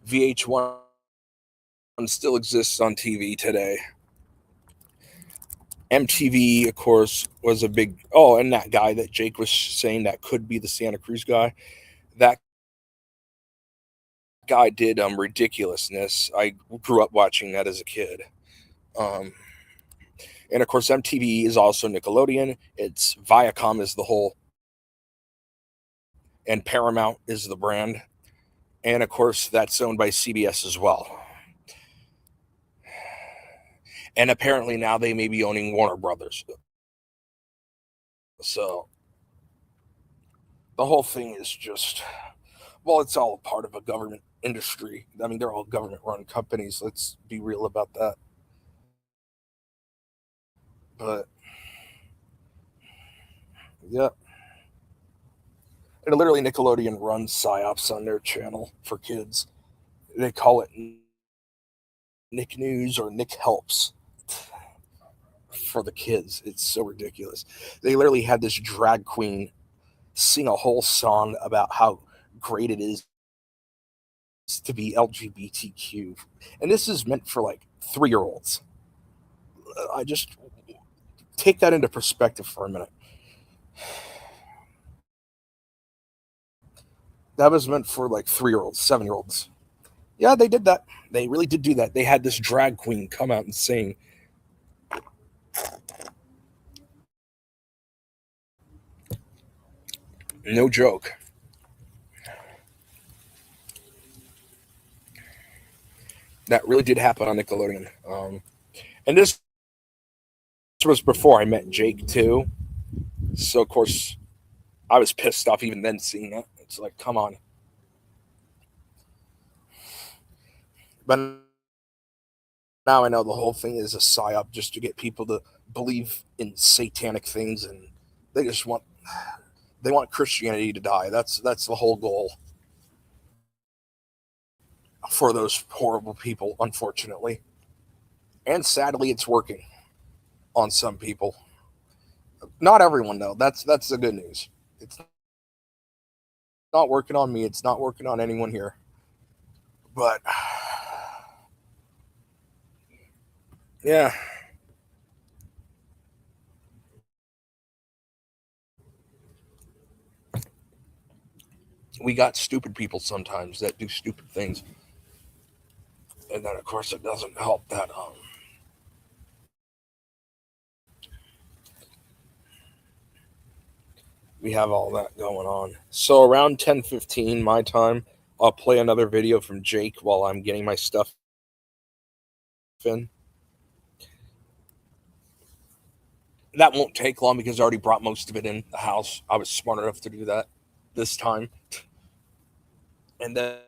Speaker 1: VH1 still exists on TV today. MTV, of course, was a big... Oh, and that guy that Jake was saying that could be the Santa Cruz guy, that guy did Ridiculousness. I grew up watching that as a kid. And of course, MTV is also Nickelodeon. It's Viacom is the whole, and Paramount is the brand. And of course, that's owned by CBS as well. And apparently now they may be owning Warner Brothers. So the whole thing is just, well, it's all part of a government industry. I mean, they're all government-run companies. Let's be real about that. But yeah, And literally, Nickelodeon runs psyops on their channel for kids. They call it Nick News or Nick Helps for the kids. It's so ridiculous. They literally had this drag queen sing a whole song about how great it is to be LGBTQ. And this is meant for like 3-year-olds. I just take that into perspective for a minute. That was meant for like 3-year-olds, 7-year-olds. Yeah, they did that. They really did do that. They had this drag queen come out and sing. No joke. That really did happen on Nickelodeon. And this was before I met Jake, too. So, of course, I was pissed off even then seeing that. It's like, come on. But now I know the whole thing is a psyop just to get people to believe in satanic things, and they just want Christianity to die. That's the whole goal for those horrible people, unfortunately. And sadly, it's working on some people. Not everyone, though. That's the good news. It's not working on me. It's not working on anyone here. But yeah. We got stupid people sometimes that do stupid things. And then, of course, it doesn't help that we have all that going on. So around 10:15 my time, I'll play another video from Jake while I'm getting my stuff in. That won't take long because I already brought most of it in the house. I was smart enough to do that this time. And then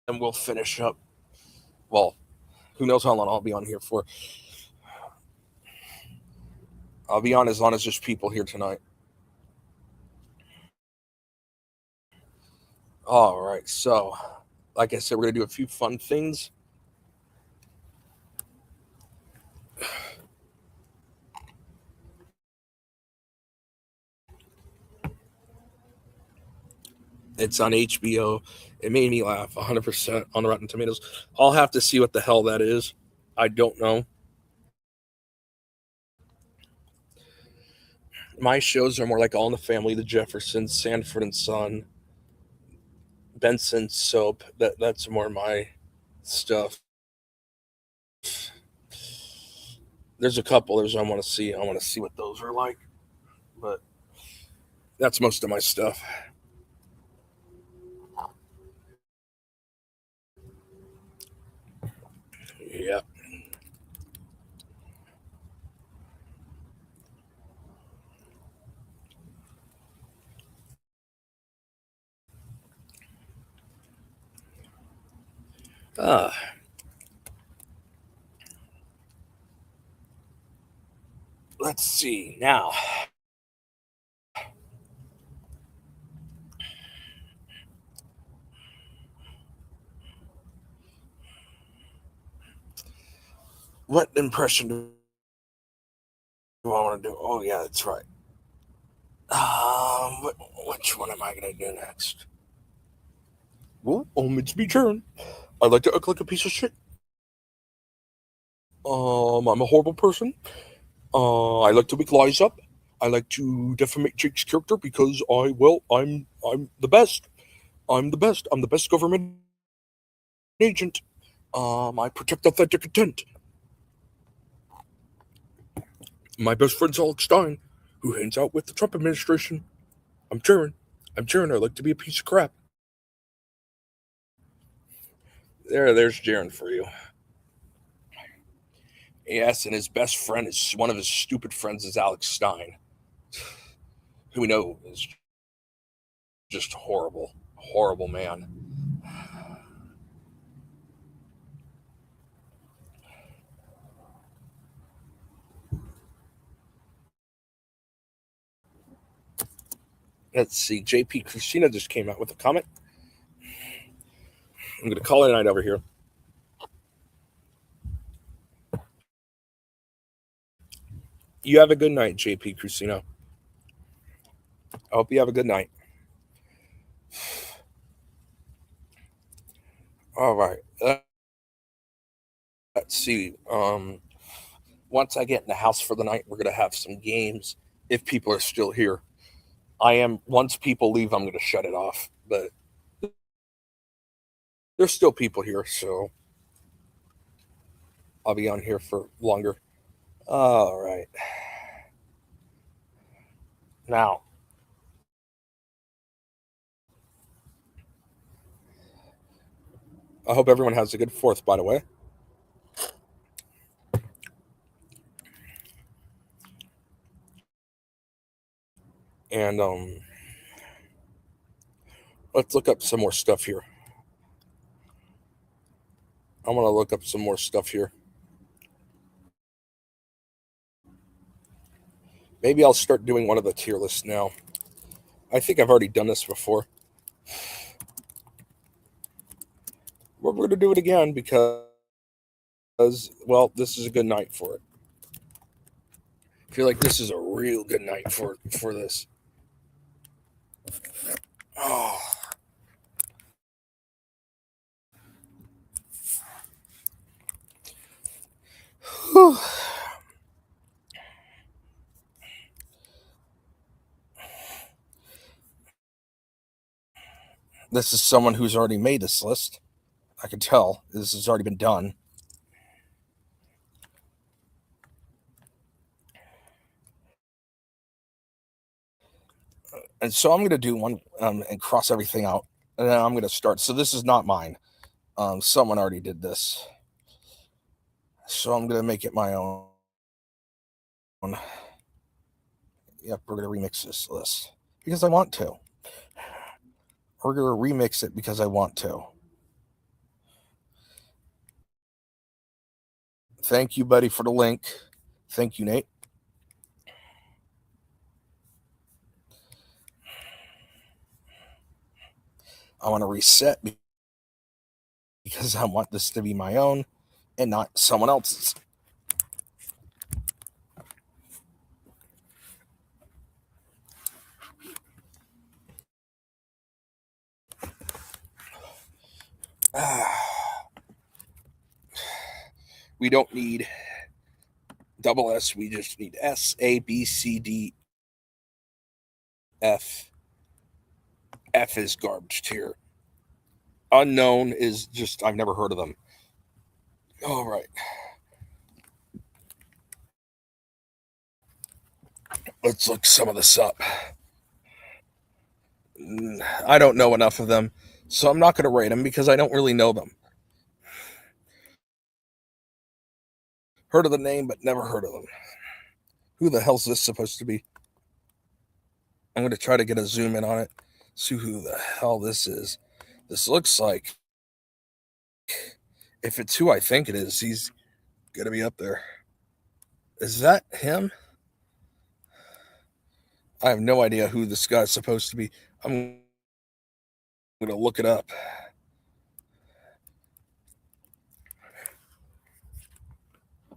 Speaker 1: we'll finish up. Well, who knows how long I'll be on here for. I'll be on as long as there's people here tonight. All right, so like I said, we're going to do a few fun things. It's on HBO. It made me laugh 100% on Rotten Tomatoes. I'll have to see what the hell that is. I don't know. My shows are more like All in the Family, The Jeffersons, Sanford and Son, Benson Soap. That's more my stuff. There's a couple others I want to see. I want to see what those are like. But that's most of my stuff. Yeah. Let's see now. What impression do I want to do? Oh, yeah, that's right. Which one am I going to do next? Well, it's me turn. I like to act like a piece of shit. I'm a horrible person. I like to make lies up. I like to defamate Jake's character because I'm the best. I'm the best. I'm the best government agent. I protect authentic intent. My best friend's Alex Stein, who hangs out with the Trump administration. I'm Jaron. I like to be a piece of crap. There's Jaron for you. Yes, and his best friend is one of his stupid friends is Alex Stein, who we know is just horrible, horrible man. Let's see. JP Christina just came out with a comment. I'm going to call it a night over here. You have a good night, JP Christina. I hope you have a good night. All right. Let's see. Once I get in the house for the night, we're going to have some games if people are still here. Once people leave, I'm going to shut it off. But there's still people here, so I'll be on here for longer. All right. Now, I hope everyone has a good 4th, by the way. And let's look up some more stuff here. I want to look up some more stuff here. Maybe I'll start doing one of the tier lists now. I think I've already done this before. We're going to do it again because, well, this is a good night for it. I feel like this is a real good night for this. Oh. Whew. This is someone who's already made this list. I can tell this has already been done. And so I'm going to do one and cross everything out. And then I'm going to start. So this is not mine. Someone already did this. So I'm going to make it my own. Yep, we're going to remix this list because I want to. We're going to remix it because I want to. Thank you, buddy, for the link. Thank you, Nate. I want to reset because I want this to be my own and not someone else's. We don't need double S. We just need S, A, B, C, D, F. F is garbage tier. Unknown is just, I've never heard of them. All right. Let's look some of this up. I don't know enough of them, so I'm not going to rate them because I don't really know them. Heard of the name, but never heard of them. Who the hell's this supposed to be? I'm going to try to get a zoom in on it. See who the hell this is. This looks like, if it's who I think it is, he's going to be up there. Is that him? I have no idea who this guy's supposed to be. I'm going to look it up.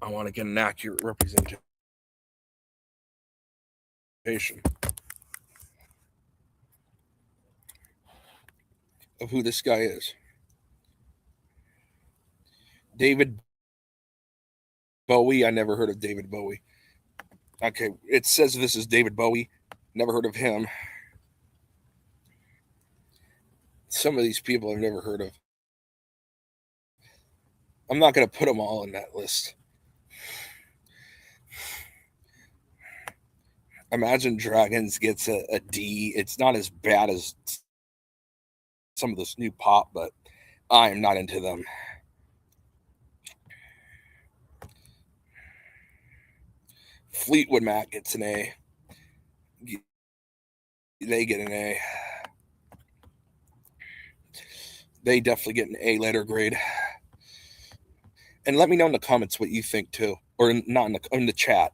Speaker 1: I want to get an accurate representation of who this guy is. David Bowie. I never heard of David Bowie. Okay, it says this is David Bowie. Never heard of him. Some of these people I've never heard of. I'm not going to put them all in that list. Imagine Dragons gets a D. It's not as bad as some of this new pop, but I am not into them. Fleetwood Mac gets an A. They get an A. They definitely get an A letter grade. And let me know in the comments what you think too, or not in the chat.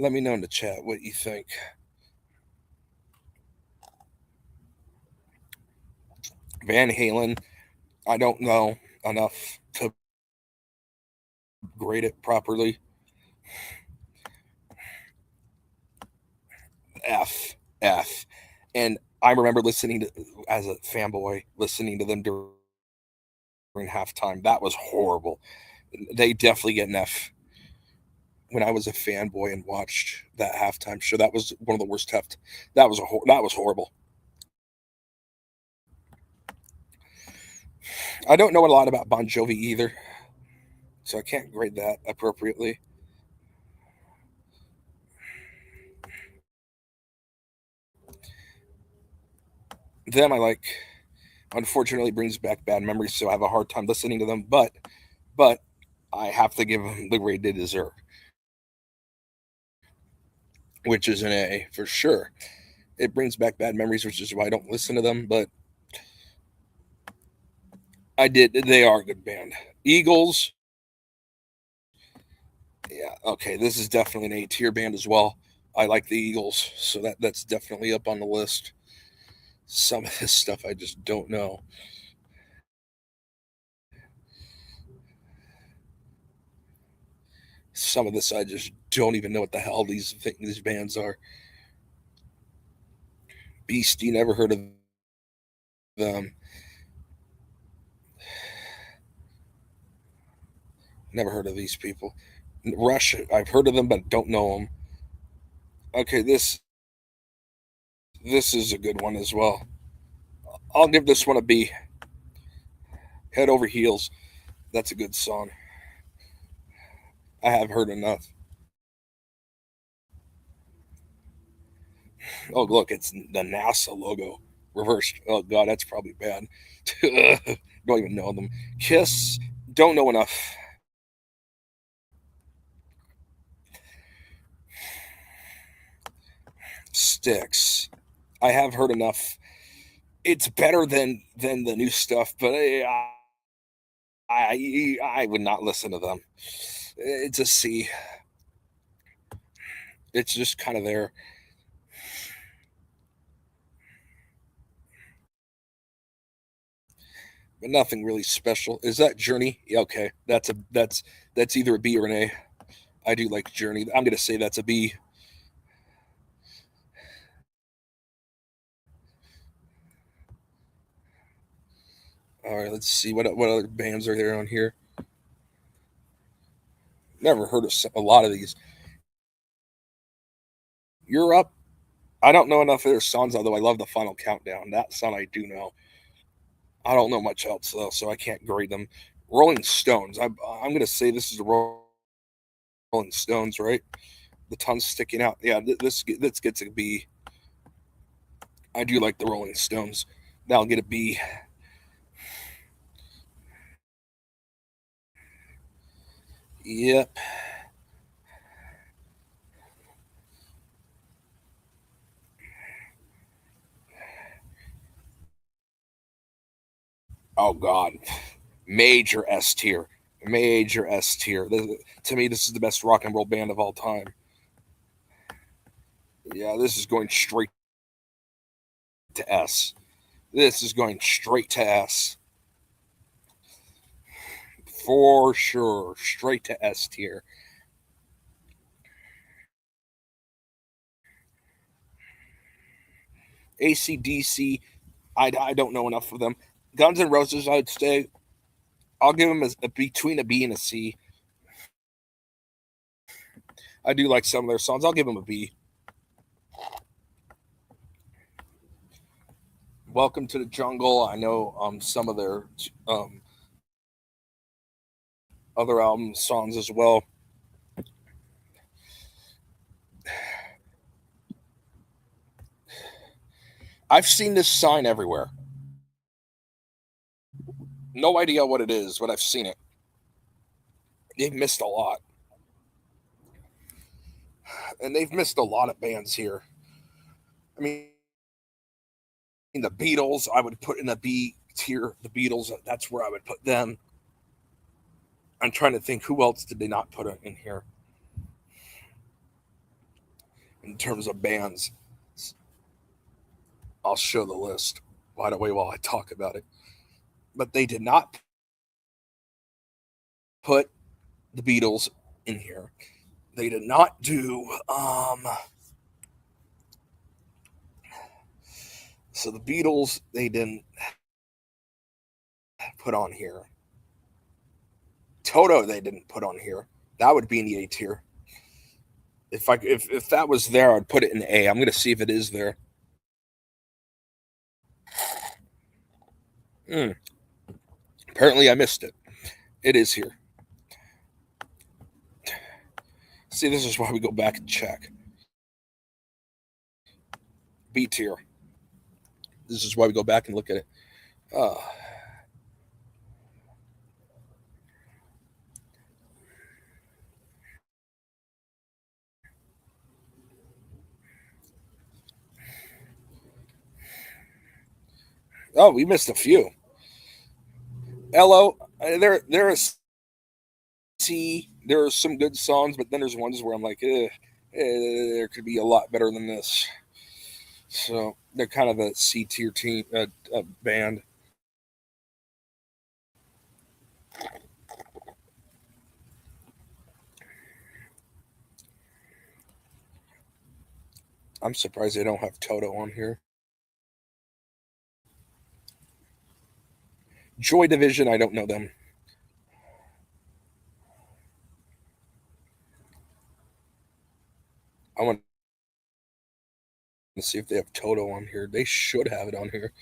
Speaker 1: Let me know in the chat what you think. Van Halen, I don't know enough to grade it properly. F. And I remember listening to, as a fanboy, listening to them during halftime. That was horrible. They definitely get an F. When I was a fanboy and watched that halftime show, that was one of the worst that was horrible. I don't know a lot about Bon Jovi either, so I can't grade that appropriately. Them I like. Unfortunately, brings back bad memories, so I have a hard time listening to them. But I have to give them the grade they deserve, which is an A for sure. It brings back bad memories, which is why I don't listen to them. But I did. They are a good band. Eagles. Yeah. Okay. This is definitely an A-tier band as well. I like the Eagles, so that's definitely up on the list. Some of this stuff I just don't know. Some of this I just don't even know what the hell these bands are. Beastie, never heard of them. Never heard of these people. Rush, I've heard of them, but don't know them. Okay, this is a good one as well. I'll give this one a B. Head Over Heels. That's a good song. I have heard enough. Oh, look, it's the NASA logo reversed. Oh, God, that's probably bad. Don't even know them. Kiss, don't know enough. Styx, I have heard enough. It's better than the new stuff, but I would not listen to them. It's a C. It's just kind of there. But nothing really special. Is that Journey? Yeah, okay. That's either a B or an A. I do like Journey. I'm gonna say that's a B. All right, let's see what other bands are there on here. Never heard of a lot of these. Europe. I don't know enough of their songs, although I love the Final Countdown. That song I do know. I don't know much else though, so I can't grade them. Rolling Stones. I'm gonna say this is the Rolling Stones, right? The tongue's sticking out. Yeah, this gets a B. I do like the Rolling Stones. That'll get a B. Yep. Oh God, major S tier, major S tier. To me, this is the best rock and roll band of all time. Yeah, this is going straight to S. This is going straight to S. For sure, straight to S tier. AC/DC, I don't know enough of them. Guns N' Roses, I'd say, I'll give them between a B and a C. I do like some of their songs. I'll give them a B. Welcome to the Jungle. I know some of their other album songs as well. I've seen this sign everywhere. No idea what it is, but I've seen it. They've missed a lot. And they've missed a lot of bands here. I mean, the Beatles, I would put in a B tier. The Beatles, that's where I would put them. I'm trying to think, who else did they not put in here? In terms of bands, I'll show the list right away while I talk about it. but they did not put the Beatles in here. They did not do so the Beatles they didn't put on here. Toto they didn't put on here. That would be in the A tier. If that was there, I'd put it in A. I'm gonna see if it is there. Apparently I missed it. It is here. See, this is why we go back and check. B tier. This is why we go back and look at it. Oh, we missed a few. Elo, there is C. There are some good songs, but then there's ones where I'm like, there could be a lot better than this. So they're kind of a C tier team band. I'm surprised they don't have Toto on here. Joy Division, I don't know them. I want to see if they have Toto on here. They should have it on here.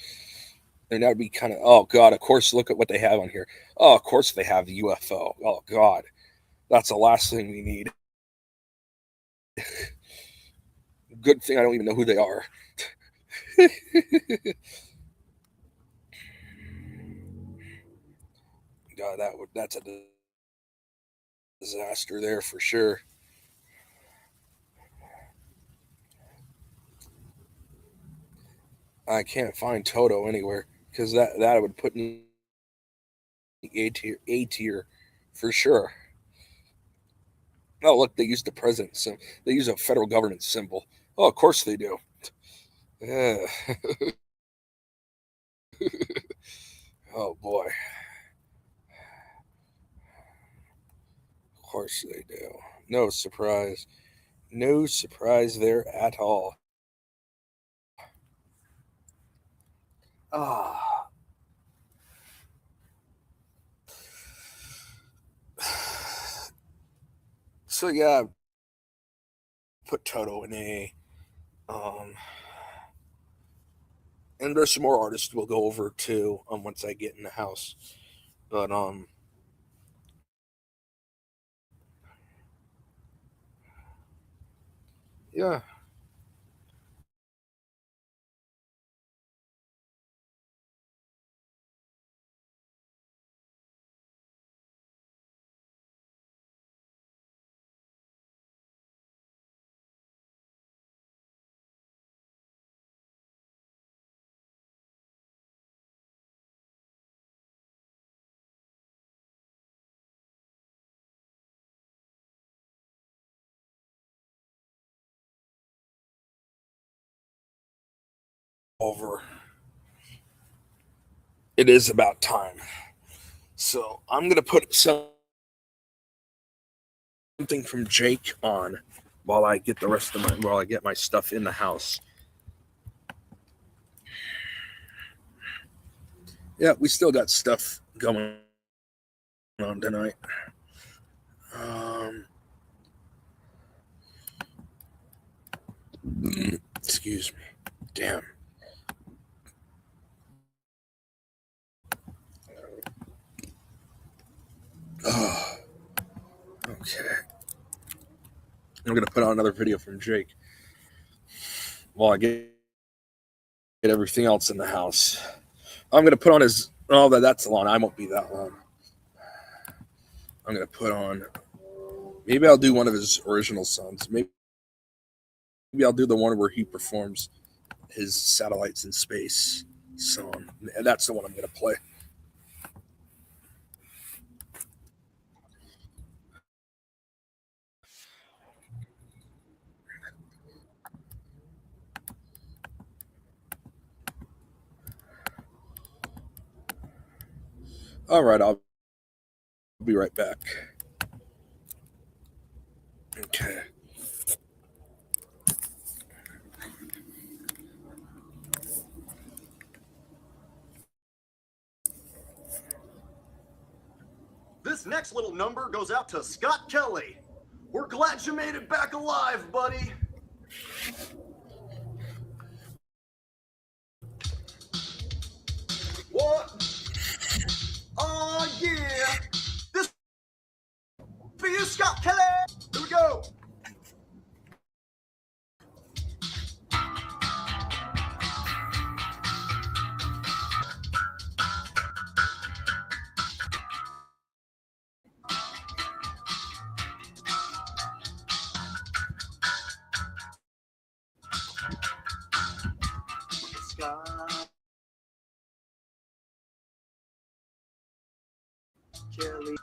Speaker 1: And that would be kind of, oh God, of course, look at what they have on here. Oh, of course they have the UFO. Oh God, that's the last thing we need. Good thing I don't even know who they are. God, that's a disaster there for sure. I can't find Toto anywhere because that would put me A tier for sure. Oh, look, they used the president symbol. They use a federal government symbol. Oh, of course they do. Yeah. Oh boy. Of course they do. No surprise. No surprise there at all. Ah. So yeah, put Toto in A. And there's some more artists we'll go over too once I get in the house. But yeah. Over. It is about time. So I'm going to put something from Jake on while I get my stuff in the house. Yeah, we still got stuff going on tonight. Excuse me. Damn. Oh, okay. I'm going to put on another video from Jake while I get everything else in the house. I'm going to put on his... Oh, that's long. I won't be that long. I'm going to put on... Maybe I'll do one of his original songs. Maybe I'll do the one where he performs his Satellites in Space song. And that's the one I'm going to play. All right, I'll be right back. Okay.
Speaker 8: This next little number goes out to Scott Kelly. We're glad you made it back alive, buddy. What? Oh, yeah. This for you, Scott Kelly. Here we go. Scott Kelly.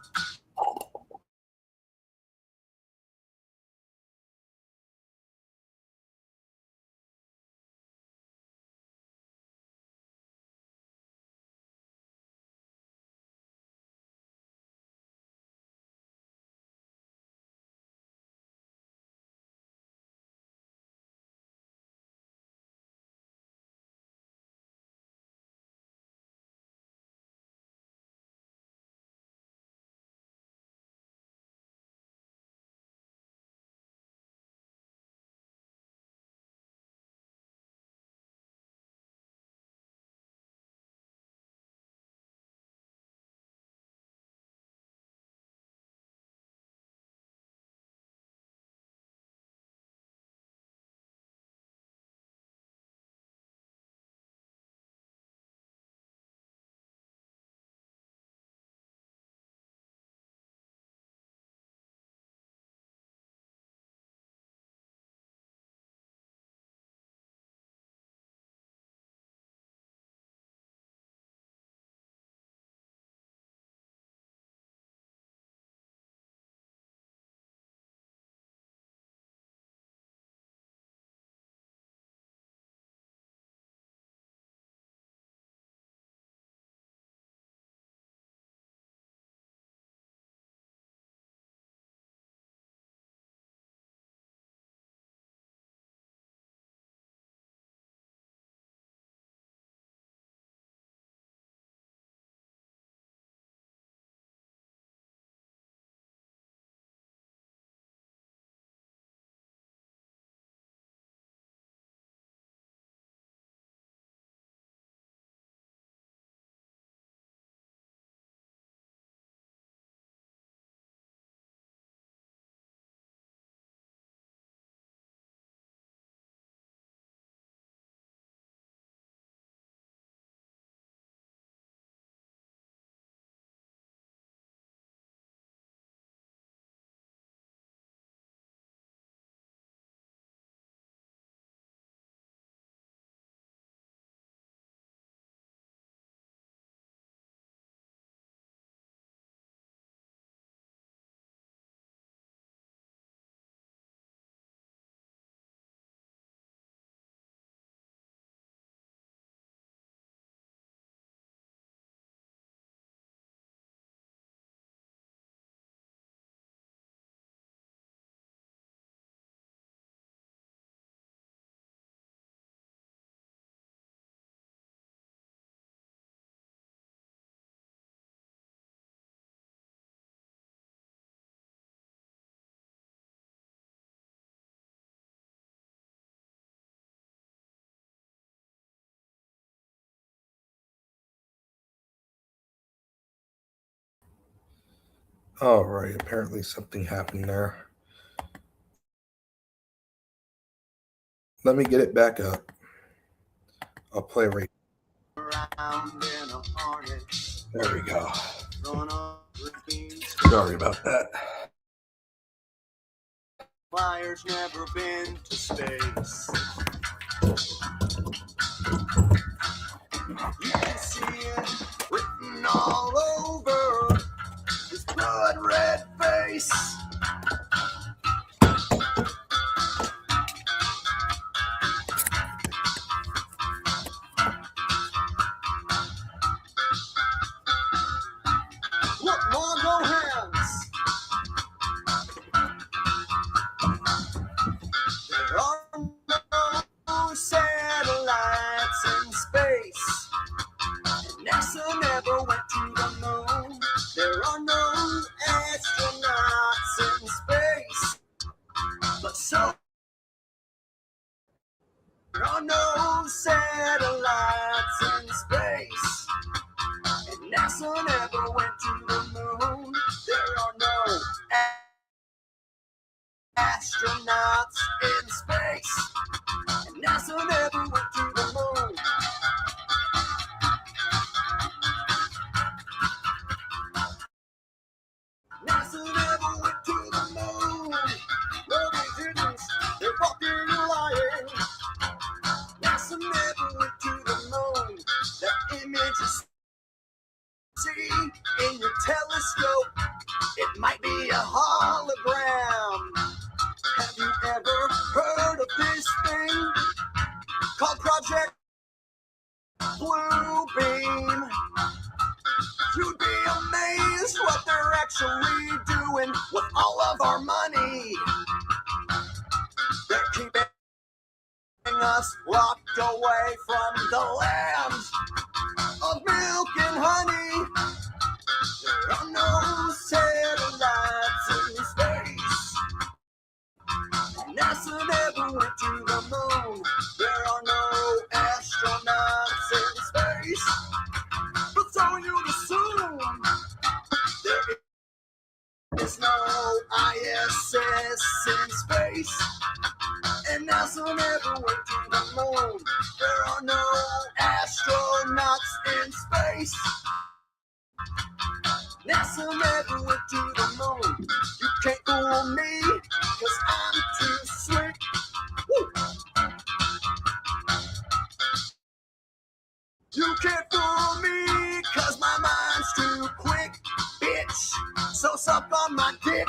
Speaker 8: All right, apparently something happened there. Let me get it back up. I'll play right. There we go. Sorry about that. Flyers never been to space. You can see it written all over his blood red face. satellites in space, and NASA never went to the moon. There are no astronauts in space, and NASA never went to the moon. NASA never went to the moon. No, they didn't. They're fucking lying. NASA never went to the moon. The image you see in your telescope, it might be a hologram. Have you ever heard of this thing called Project Bluebeam? You'd be amazed what they're actually doing with all of our money. They're keeping us locked away from the lands of milk and honey. There are no satellites in space. NASA never went to the moon. There are no astronauts in space. But so you'd assume there is no ISS in space. And NASA never went to the moon. There are no astronauts in space. NASA never went to the moon. You can't fool me, cause I'm too slick. Woo. You can't fool me, cause my mind's too quick, bitch. So suck on my dick,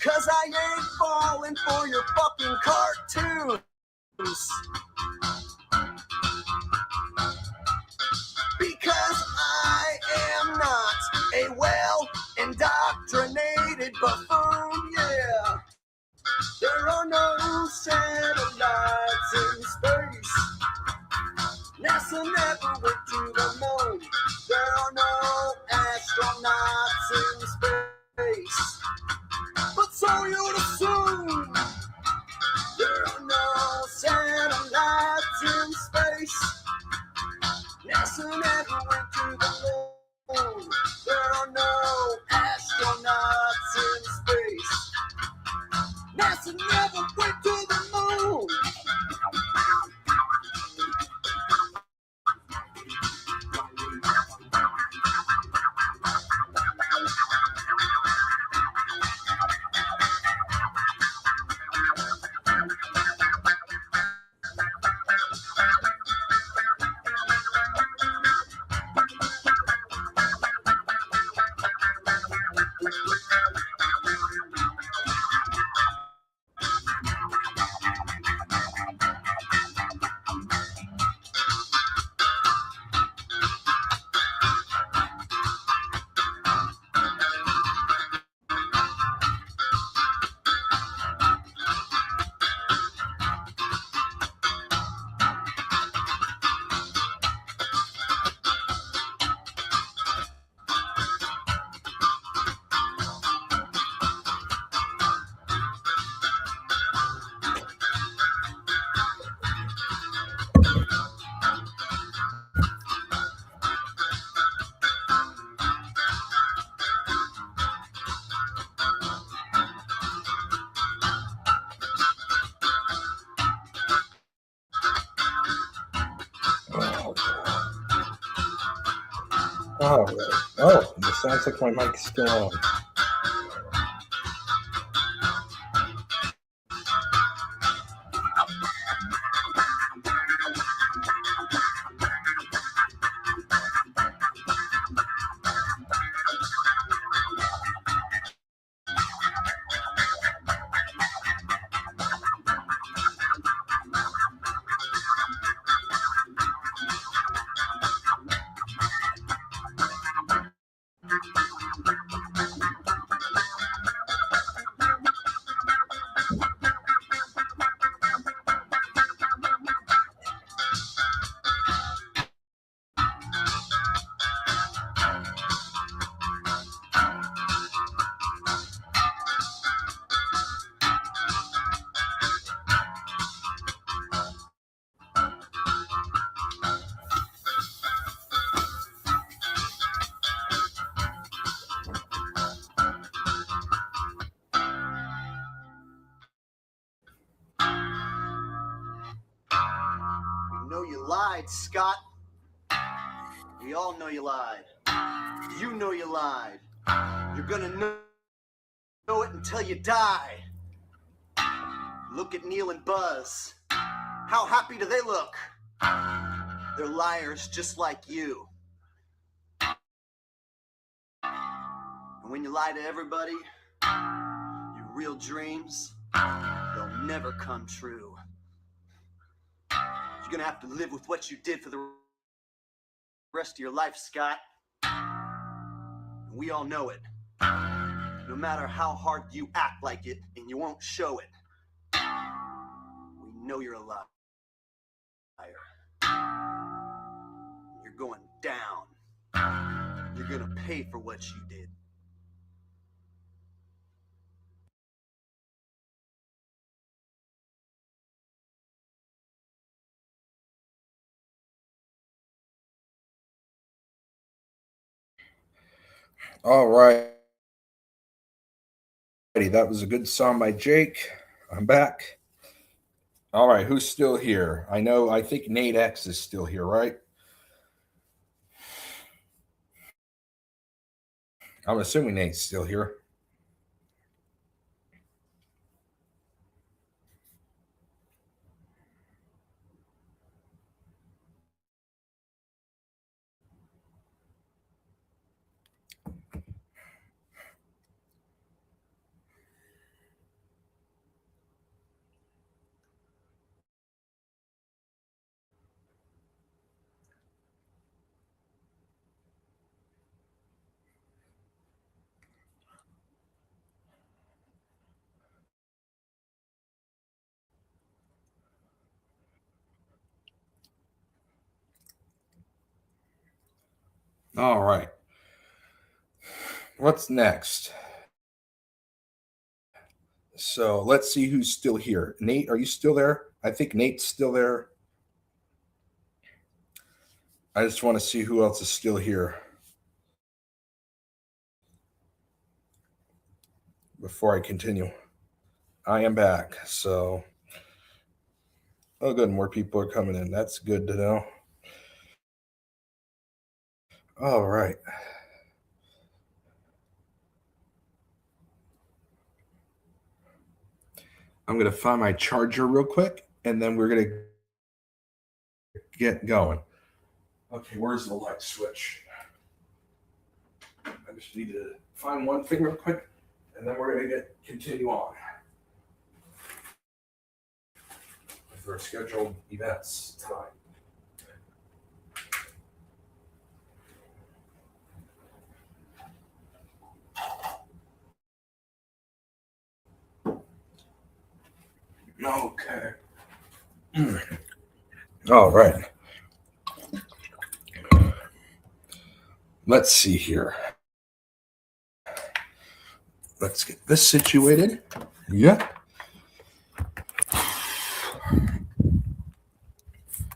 Speaker 8: cause I ain't falling for your fucking cartoons. Because I am not a well-indoctrinated buffoon, yeah. There are no satellites in space. NASA never went to the moon. There are no astronauts in space. But so you'd assume there are no satellites in space. NASA never went to the moon. There are no astronauts in space. NASA never went to the moon.
Speaker 9: Oh, oh, it sounds like my mic's still on.
Speaker 8: lied, Scott. We all know you lied. You know you lied. You're gonna know it until you die. Look at Neil and Buzz. How happy do they look? They're liars just like you. And when you lie to everybody, your real dreams, they'll never come true. You're gonna have to live with what you did for the rest of your life, Scott. We all know it. No matter how hard you act like it, and you won't show it, we know you're a liar. You're going down. You're gonna pay for what you did.
Speaker 1: All right. That was a good song by Jake. I'm back. All right, who's still here? I think Nate X is still here, right? I'm assuming Nate's still here. All right. What's next? So let's see who's still here. Nate, are you still there? I think Nate's still there. I just want to see who else is still here before I continue. I am back. So, oh, good. More people are coming in. That's good to know. All right. I'm going to find my charger real quick, and then we're going to get going. Okay, where's the light switch? I just need to find one thing real quick, and then we're going to continue on with our scheduled events tonight. Okay. All right. Let's see here. Let's get this situated. Yeah.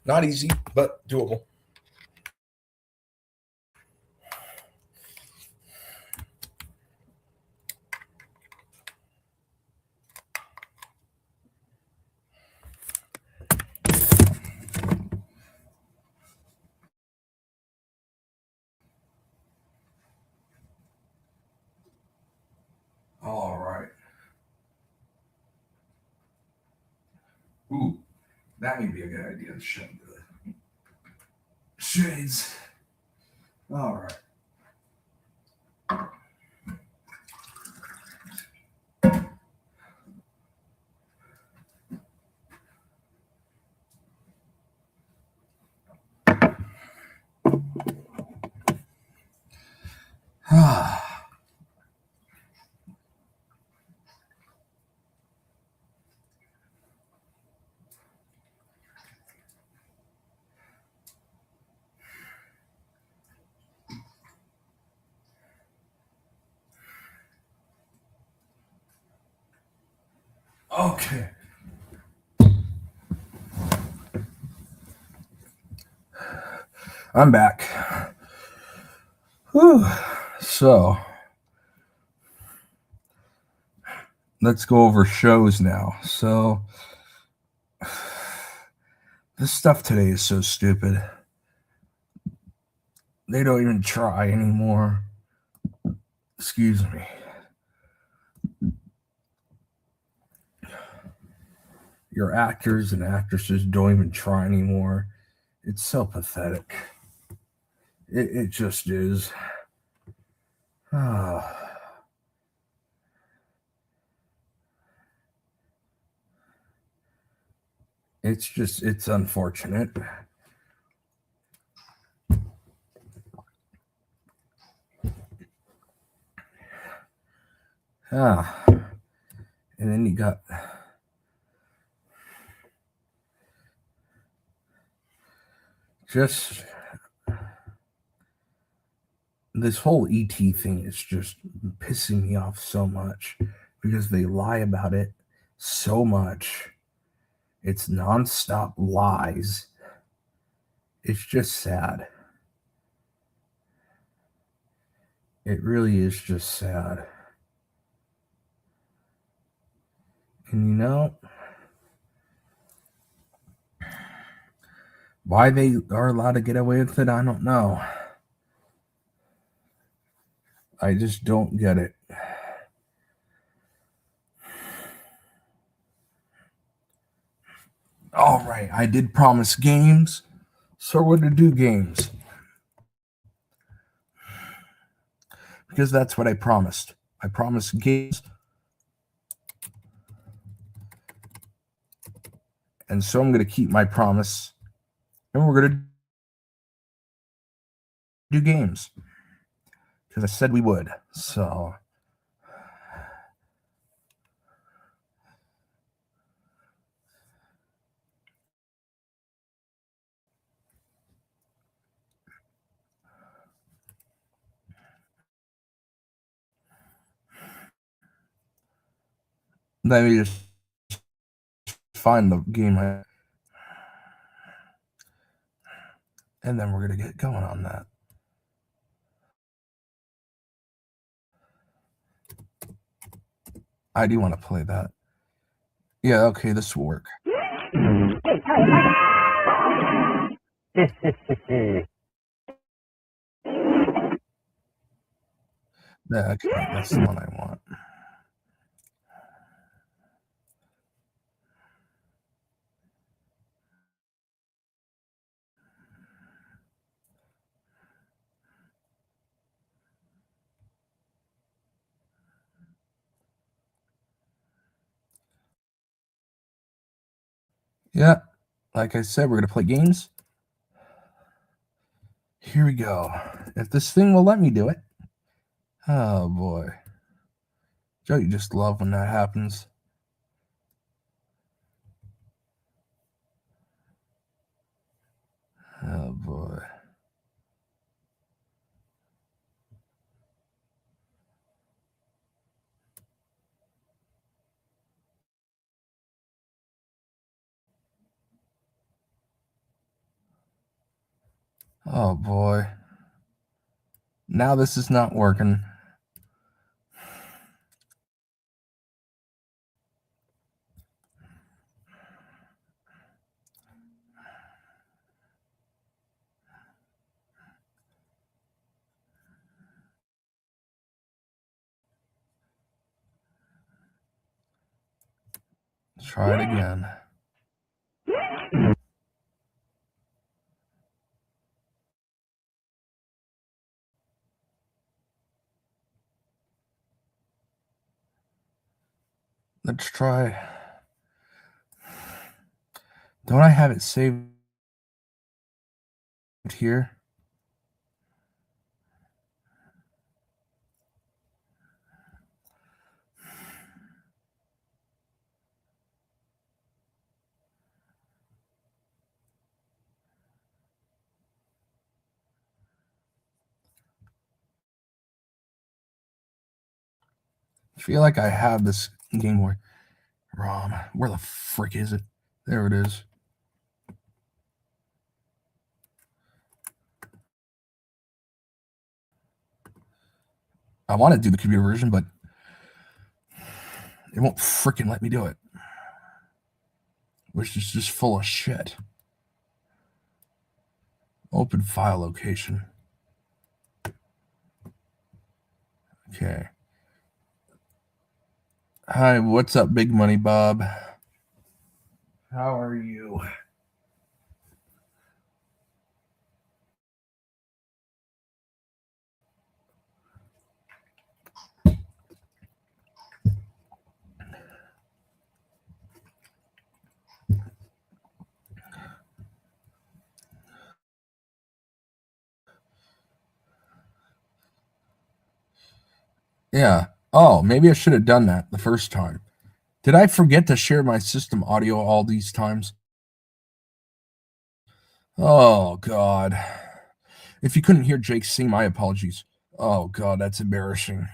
Speaker 1: Not easy, but doable. All right. Ooh, that may be a good idea to shut the shades. All right. Okay. I'm back. Whew. So let's go over shows now. So This stuff today is so stupid. They don't even try anymore. Excuse me. Your actors and actresses don't even try anymore. It's so pathetic. It just is. It's unfortunate. And then you got just this whole ET thing is just pissing me off so much because they lie about it so much. It's nonstop lies. It's just sad. It really is just sad. And you know, why they are allowed to get away with it, I don't know. I just don't get it. All right, I did promise games, so we're going to do games. Because that's what I promised. I promised games. And so I'm going to keep my promise. And we're going to do games. Because I said we would. So let me just find the game. And then we're going to get going on that. I do want to play that. Yeah, okay, this will work. Yeah, okay, that's the one I want. Yeah, like I said, we're going to play games. Here we go. If this thing will let me do it. Oh, boy. Don't you just love when that happens? Oh, boy. Oh, boy. Now this is not working. Try it again. Let's try. Don't I have it saved here? I feel like I have this Game Boy ROM. Where the frick is it? There it is. I want to do the computer version, but it won't freaking let me do it. Which is just full of shit.
Speaker 10: Open file location. Okay. Hi, what's up, Big Money Bob? How are you? Yeah. Oh, maybe I should have done that the first time. Did I forget to share my system audio all these times? Oh, God. If you couldn't hear Jake sing, my apologies. Oh, God, that's embarrassing.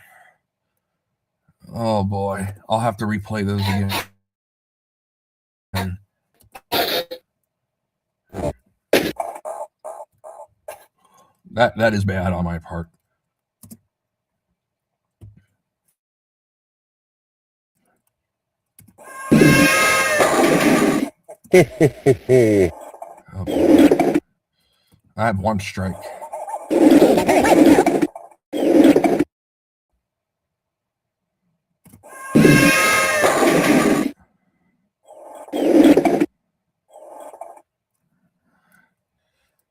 Speaker 10: Oh, boy. I'll have to replay those again. That is bad on my part. Oh, boy. I have one strike.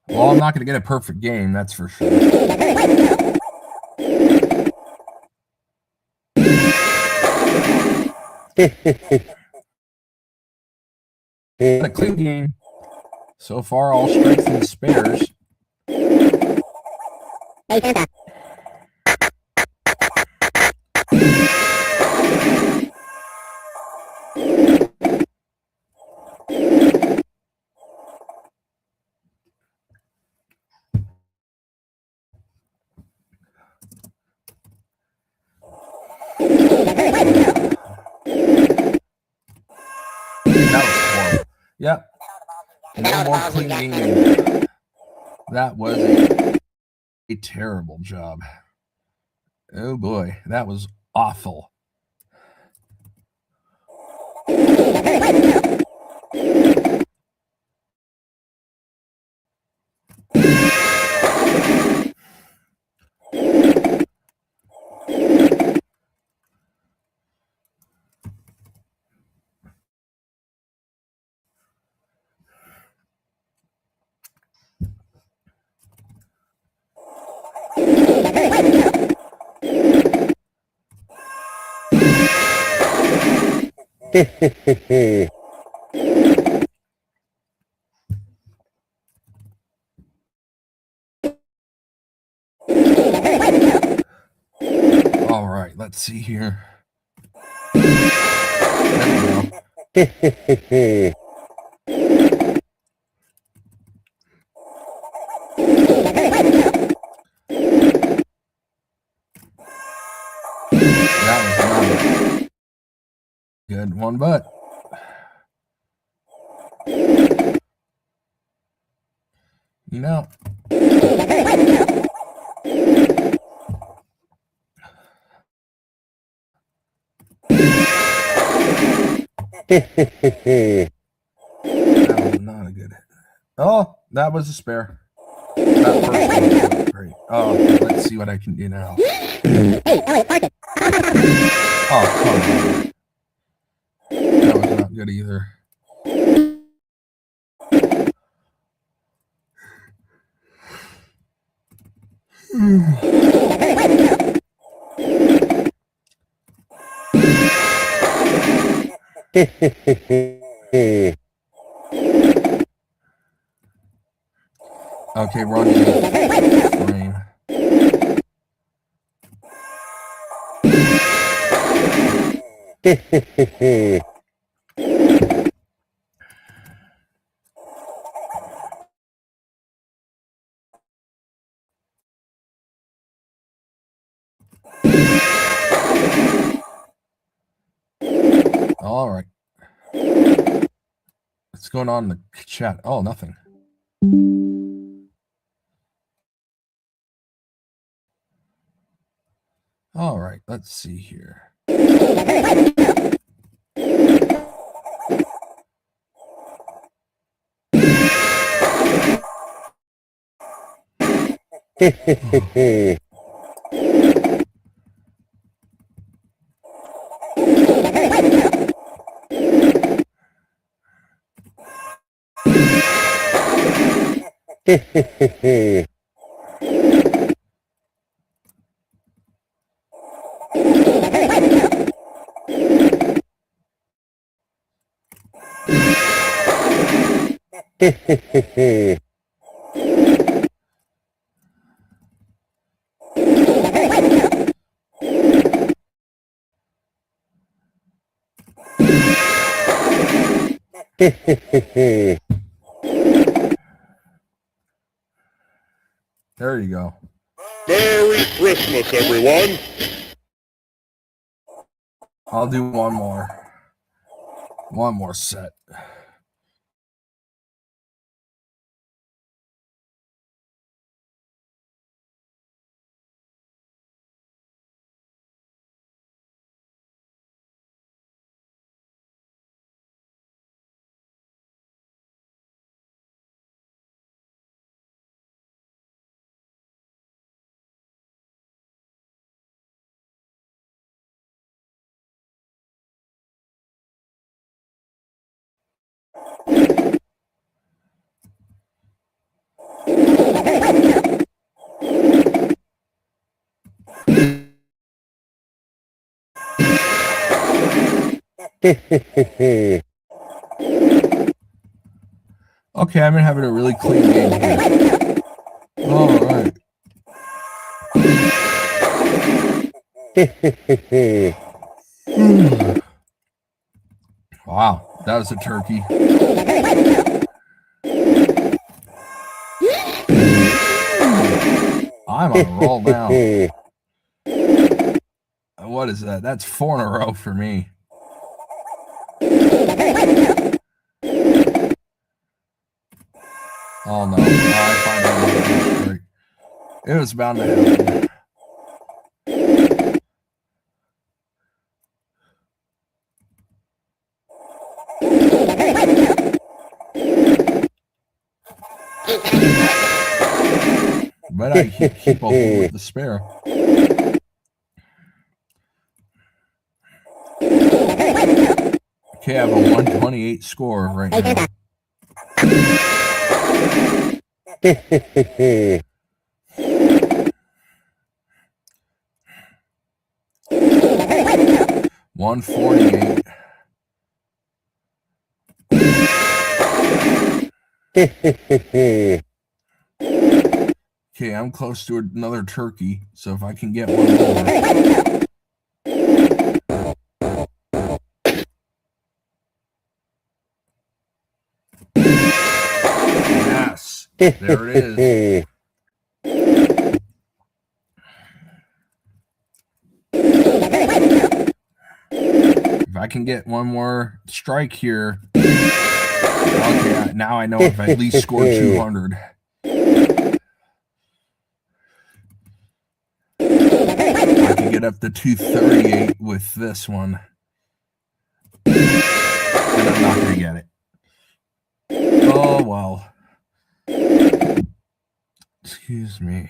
Speaker 10: Well, I'm not going to get a perfect game, that's for sure. A clean game. So far, all strikes and spares. That was horrible. Yep. No more clean game. That was a terrible job. Oh boy, that was awful. All right, let's see here. There we go. That was not a good one, but you know. That was not a good hit. Oh, that was a spare. That first one was great. Oh, let's see what I can do now. Oh, come on. That was not good either. Okay, we're on the frame. All right. What's going on in the chat? Oh, nothing. All right, let's see here. There you go.
Speaker 11: Merry Christmas, everyone.
Speaker 10: I'll do one more. One more set. Okay, I've been having a really clean game here. All right. Wow, that was a turkey. I'm on a roll now. What is that? That's 4 in a row for me. Oh no! I finally straight. It was bound to happen. But I keep on with the spare. Okay, I have a 128 score right now. 148. Okay, I'm close to another turkey, so if I can get one more. Yes, there it is. If I can get one more strike here, okay, now I know if I at least score 200. I can get up to 238 with this one. And I'm not going to get it. Oh, well. Excuse me.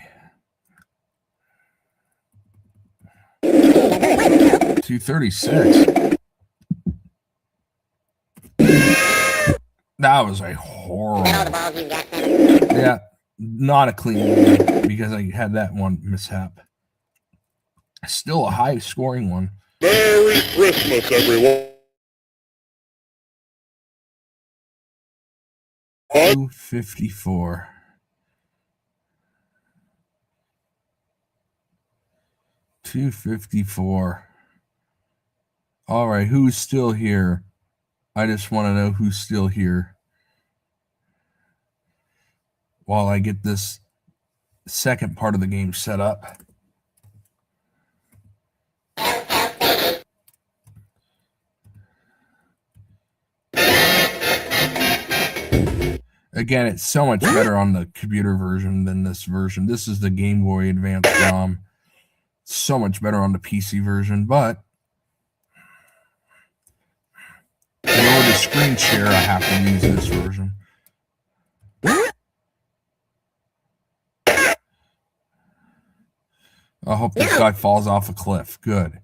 Speaker 10: 236. That was a horrible. Yeah, not a clean game because I had that one mishap. Still a high scoring one.
Speaker 11: Merry Christmas, everyone.
Speaker 10: 254. 254. All right, who's still here? I just want to know who's still here while I get this second part of the game set up. Again, it's so much better on the computer version than this version. This is the Game Boy Advance ROM. So much better on the PC version, but in order to screen share, I have to use this version. I hope this guy falls off a cliff. Good.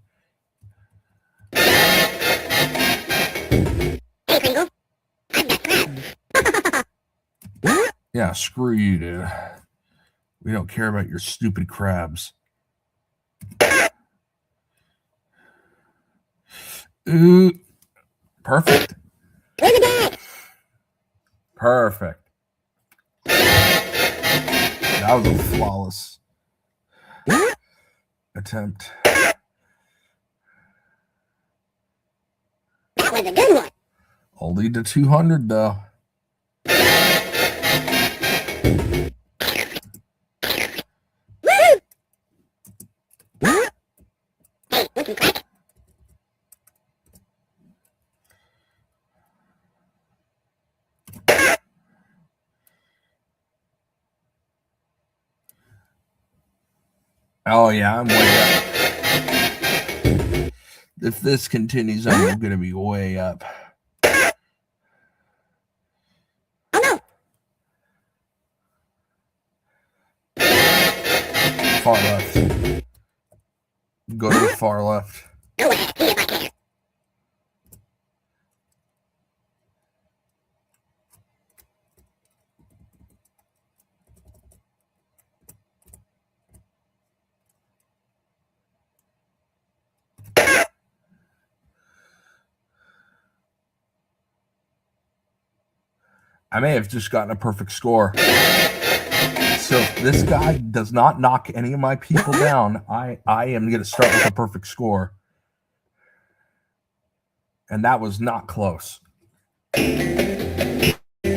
Speaker 10: Yeah, screw you, dude. We don't care about your stupid crabs. Ooh. Perfect. Perfect. That was a flawless attempt.
Speaker 8: That was a good one.
Speaker 10: I'll lead to 200, though. Oh, yeah, I'm way up. If this continues, I'm going to be way up. Far left. Go to the far left. I may have just gotten a perfect score. So if this guy does not knock any of my people down, I am going to start with a perfect score. And that was not close.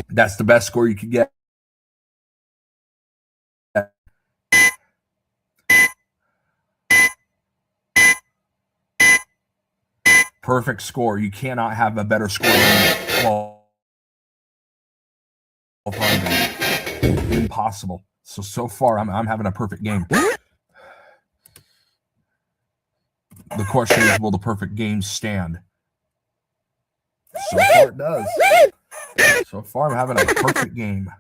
Speaker 10: That's the best score you could get. Perfect score. You cannot have a better score than 1200. Impossible. So far, I'm having a perfect game. The question is, will the perfect game stand? So far, it does. So far, I'm having a perfect game.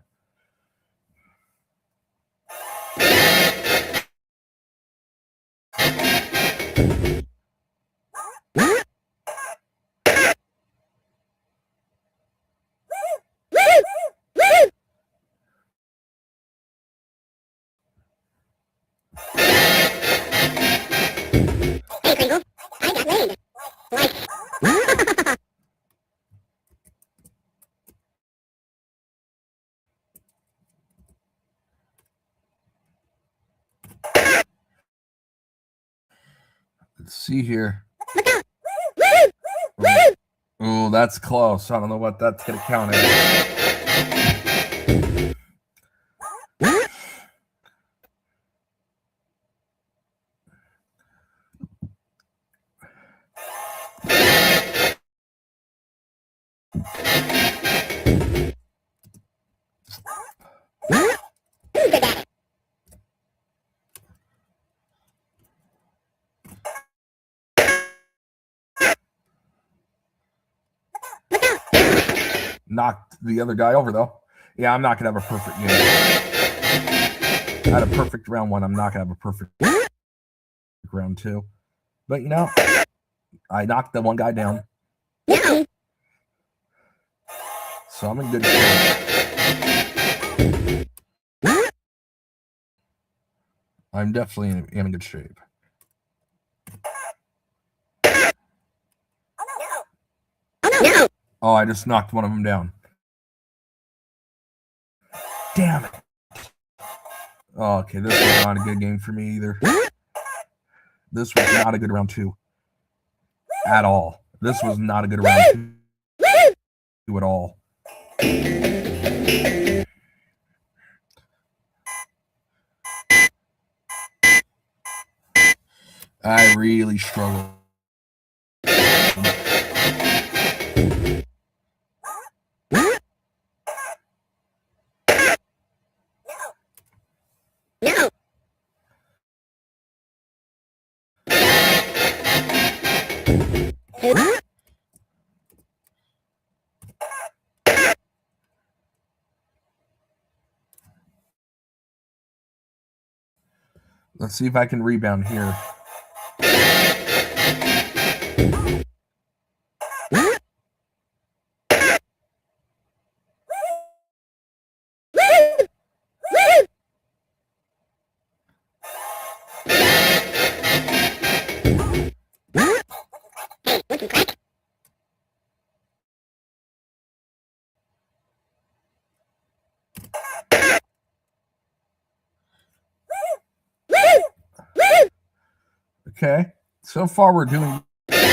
Speaker 10: Let's see here. Oh, that's close. I don't know what that's going to count as. Knocked the other guy over, though. Yeah, I'm not going to have a perfect game. I had a perfect round one. I'm not going to have a perfect round two. But, you know, I knocked the one guy down. So I'm in good shape. I'm definitely in good shape. Oh, I just knocked one of them down. Damn it. Oh, okay, this was not a good game for me either. This was not a good round two. At all. This was not a good round two at all. I really struggled. Let's see if I can rebound here. Okay, so far we're doing good.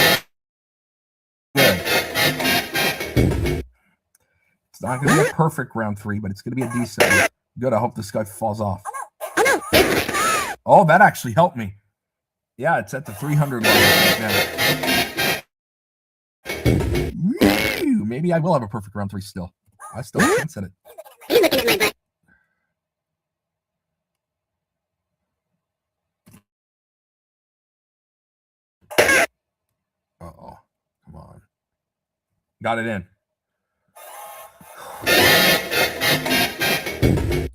Speaker 10: It's not going to be a perfect round 3, but it's going to be a decent one. Good, I hope this guy falls off. Oh, that actually helped me. Yeah, it's at the 300 line right now. Woo! Maybe I will have a perfect round 3 still. I still have a chance at it. Uh-oh. Come on. Got it in.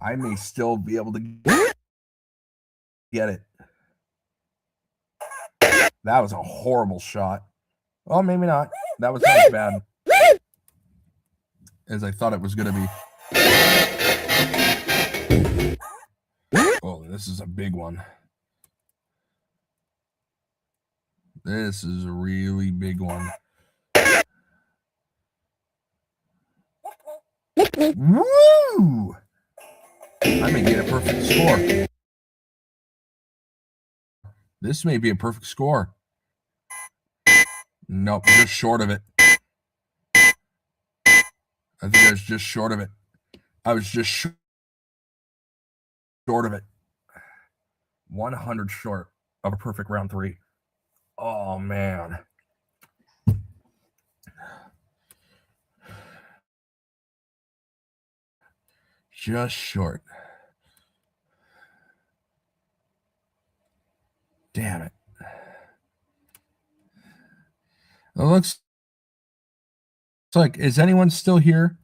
Speaker 10: I may still be able to get it. That was a horrible shot. Well, maybe not. That was not as bad as I thought it was going to be. Oh, this is a big one. This is a really big one. Woo! I may get a perfect score. This may be a perfect score. Nope, just short of it. I think I was just short of it. I was just short of it. 100 short of a perfect round 3. Oh, man. Just short. Damn it. It looks like, is anyone still here?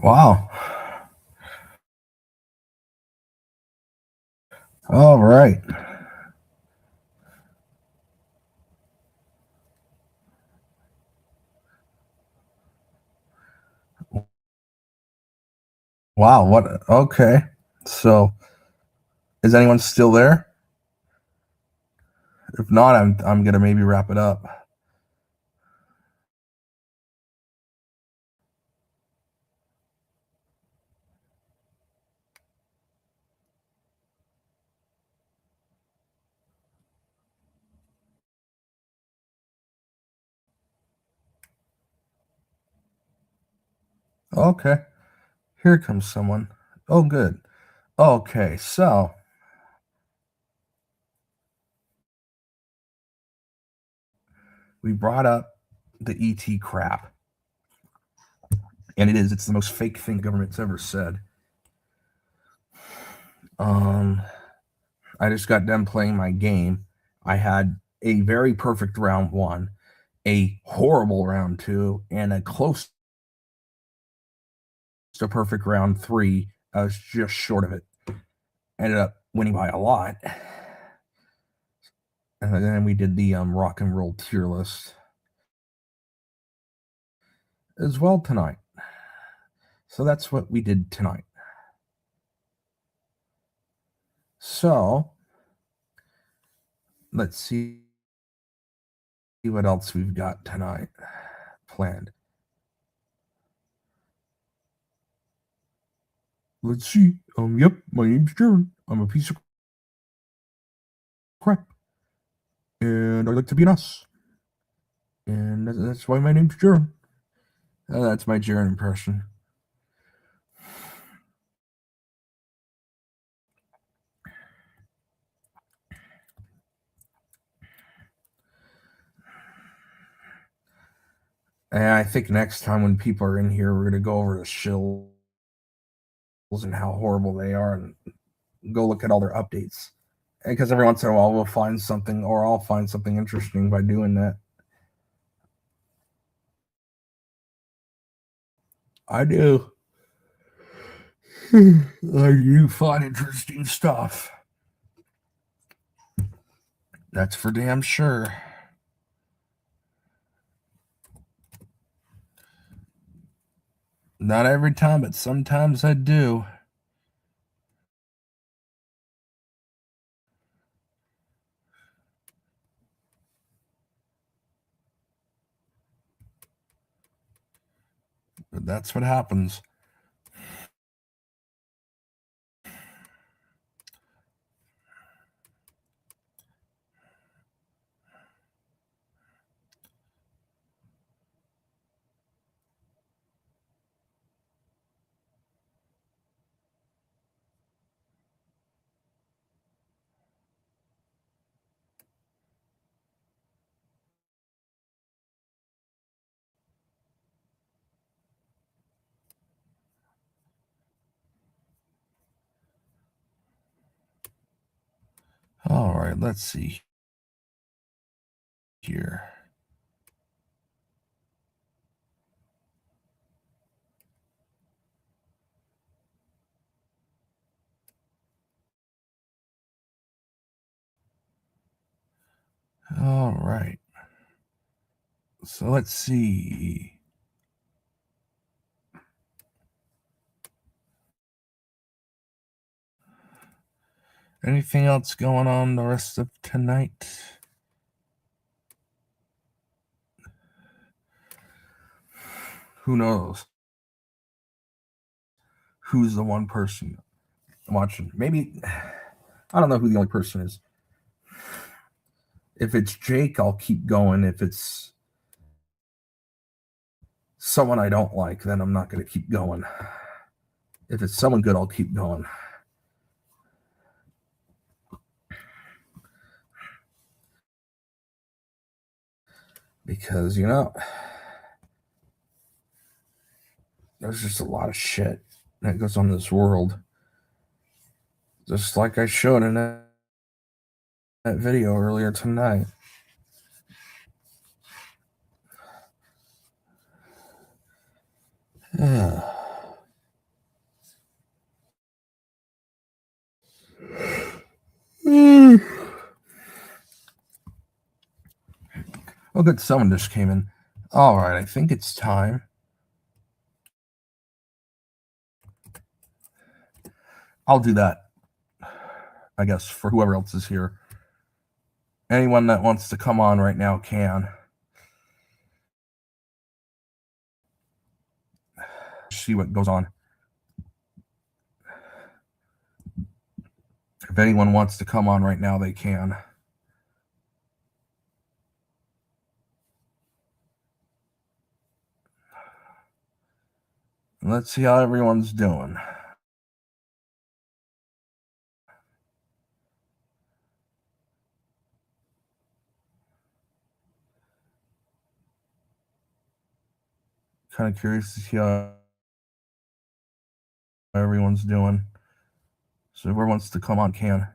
Speaker 10: Wow. All right. Wow. What? Okay. So, is anyone still there? If not, I'm gonna maybe wrap it up. Okay. Here comes someone. Oh, good. Okay, so we brought up the ET crap. And it's the most fake thing the government's ever said. I just got done playing my game. I had a very perfect round 1, a horrible round 2, and a close to perfect round 3. I was just short of it. Ended up winning by a lot. And then we did the rock and roll tier list as well tonight. So that's what we did tonight. So let's see what else we've got tonight planned. Let's see. Yep, my name's Jaron. I'm a piece of crap. And I like to be an ass. And that's why my name's Jaron. That's my Jaron impression. And I think next time when people are in here, we're going to go over the shills and how horrible they are and go look at all their updates. Because every once in a while we'll find something, or I'll find something interesting by doing that. I do. I do find interesting stuff. That's for damn sure. Not every time, but sometimes I do. But that's what happens. All right, let's see here. All right. So let's see. Anything else going on the rest of tonight? Who knows? Who's the one person watching? Maybe, I don't know who the only person is. If it's Jake, I'll keep going. If it's someone I don't like, then I'm not going to keep going. If it's someone good, I'll keep going. Because, there's just a lot of shit that goes on in this world. Just like I showed in that video earlier tonight. Oh, good. Someone just came in. All right. I think it's time. I'll do that, I guess, for whoever else is here. Anyone that wants to come on right now can. See what goes on. If anyone wants to come on right now, they can. Let's see how everyone's doing. Kind of curious to see how everyone's doing. So whoever wants to come on can.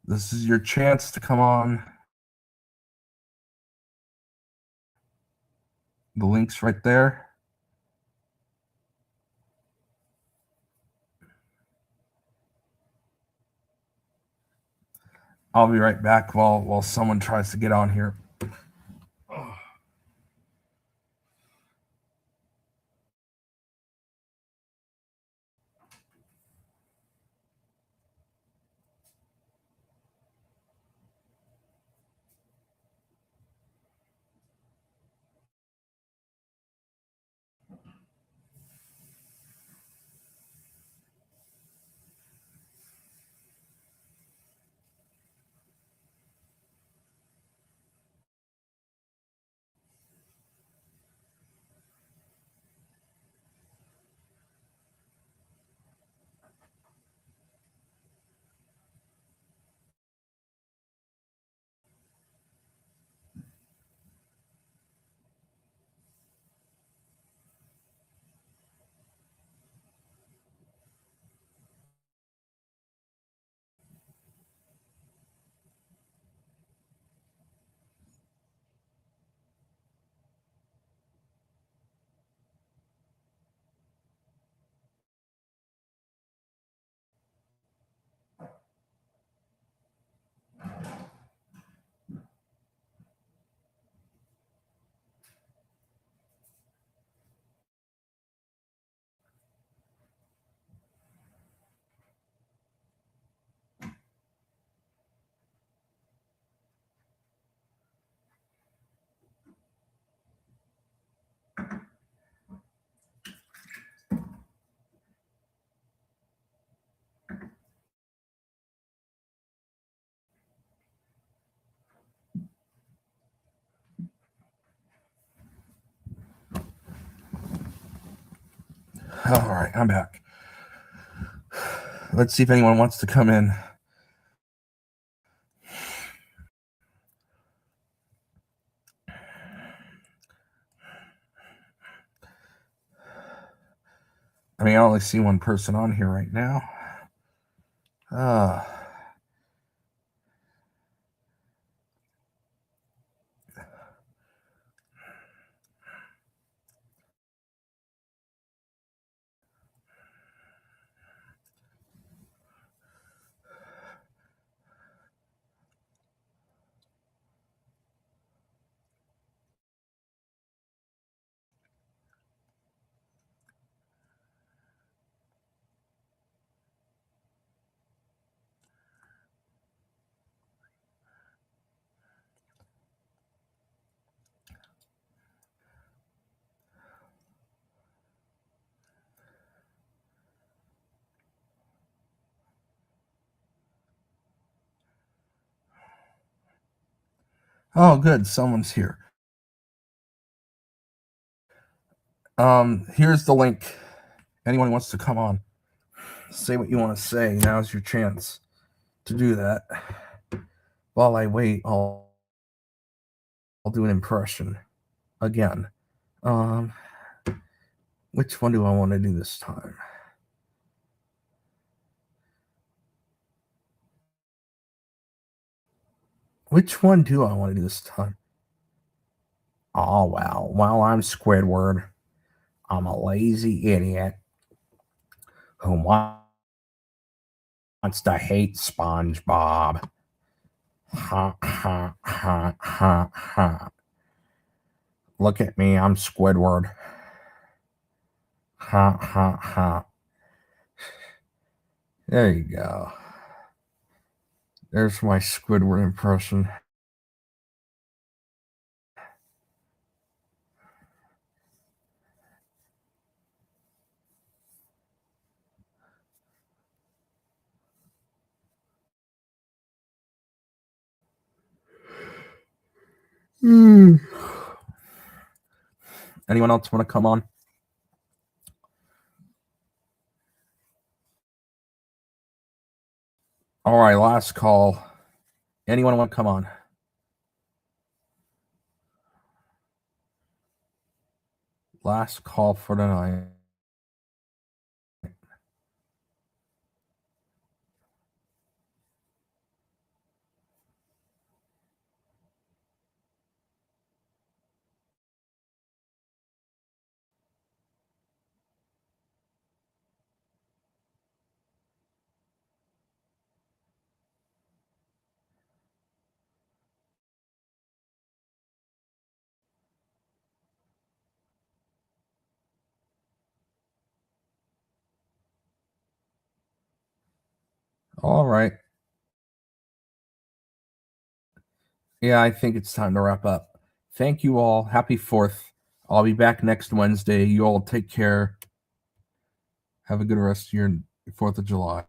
Speaker 10: This is your chance to come on. The link's right there. I'll be right back while someone tries to get on here. All right, I'm back. Let's see if anyone wants to come in. I mean, I only see one person on here right now. Oh, good. Someone's here. Here's the link. Anyone who wants to come on, say what you want to say. Now's your chance to do that. While I wait, I'll do an impression again. Which one do I want to do this time? Which one do I want to do this time? Oh, well, I'm Squidward. I'm a lazy idiot who wants to hate SpongeBob. Ha, ha, ha, ha, ha. Look at me, I'm Squidward. Ha, ha, ha. There you go. There's my Squidward impression. Anyone else want to come on? All right, last call. Anyone want to come on? Last call for tonight. All right. Yeah, I think it's time to wrap up. Thank you all. Happy 4th. I'll be back next Wednesday. You all take care. Have a good rest of your 4th of July.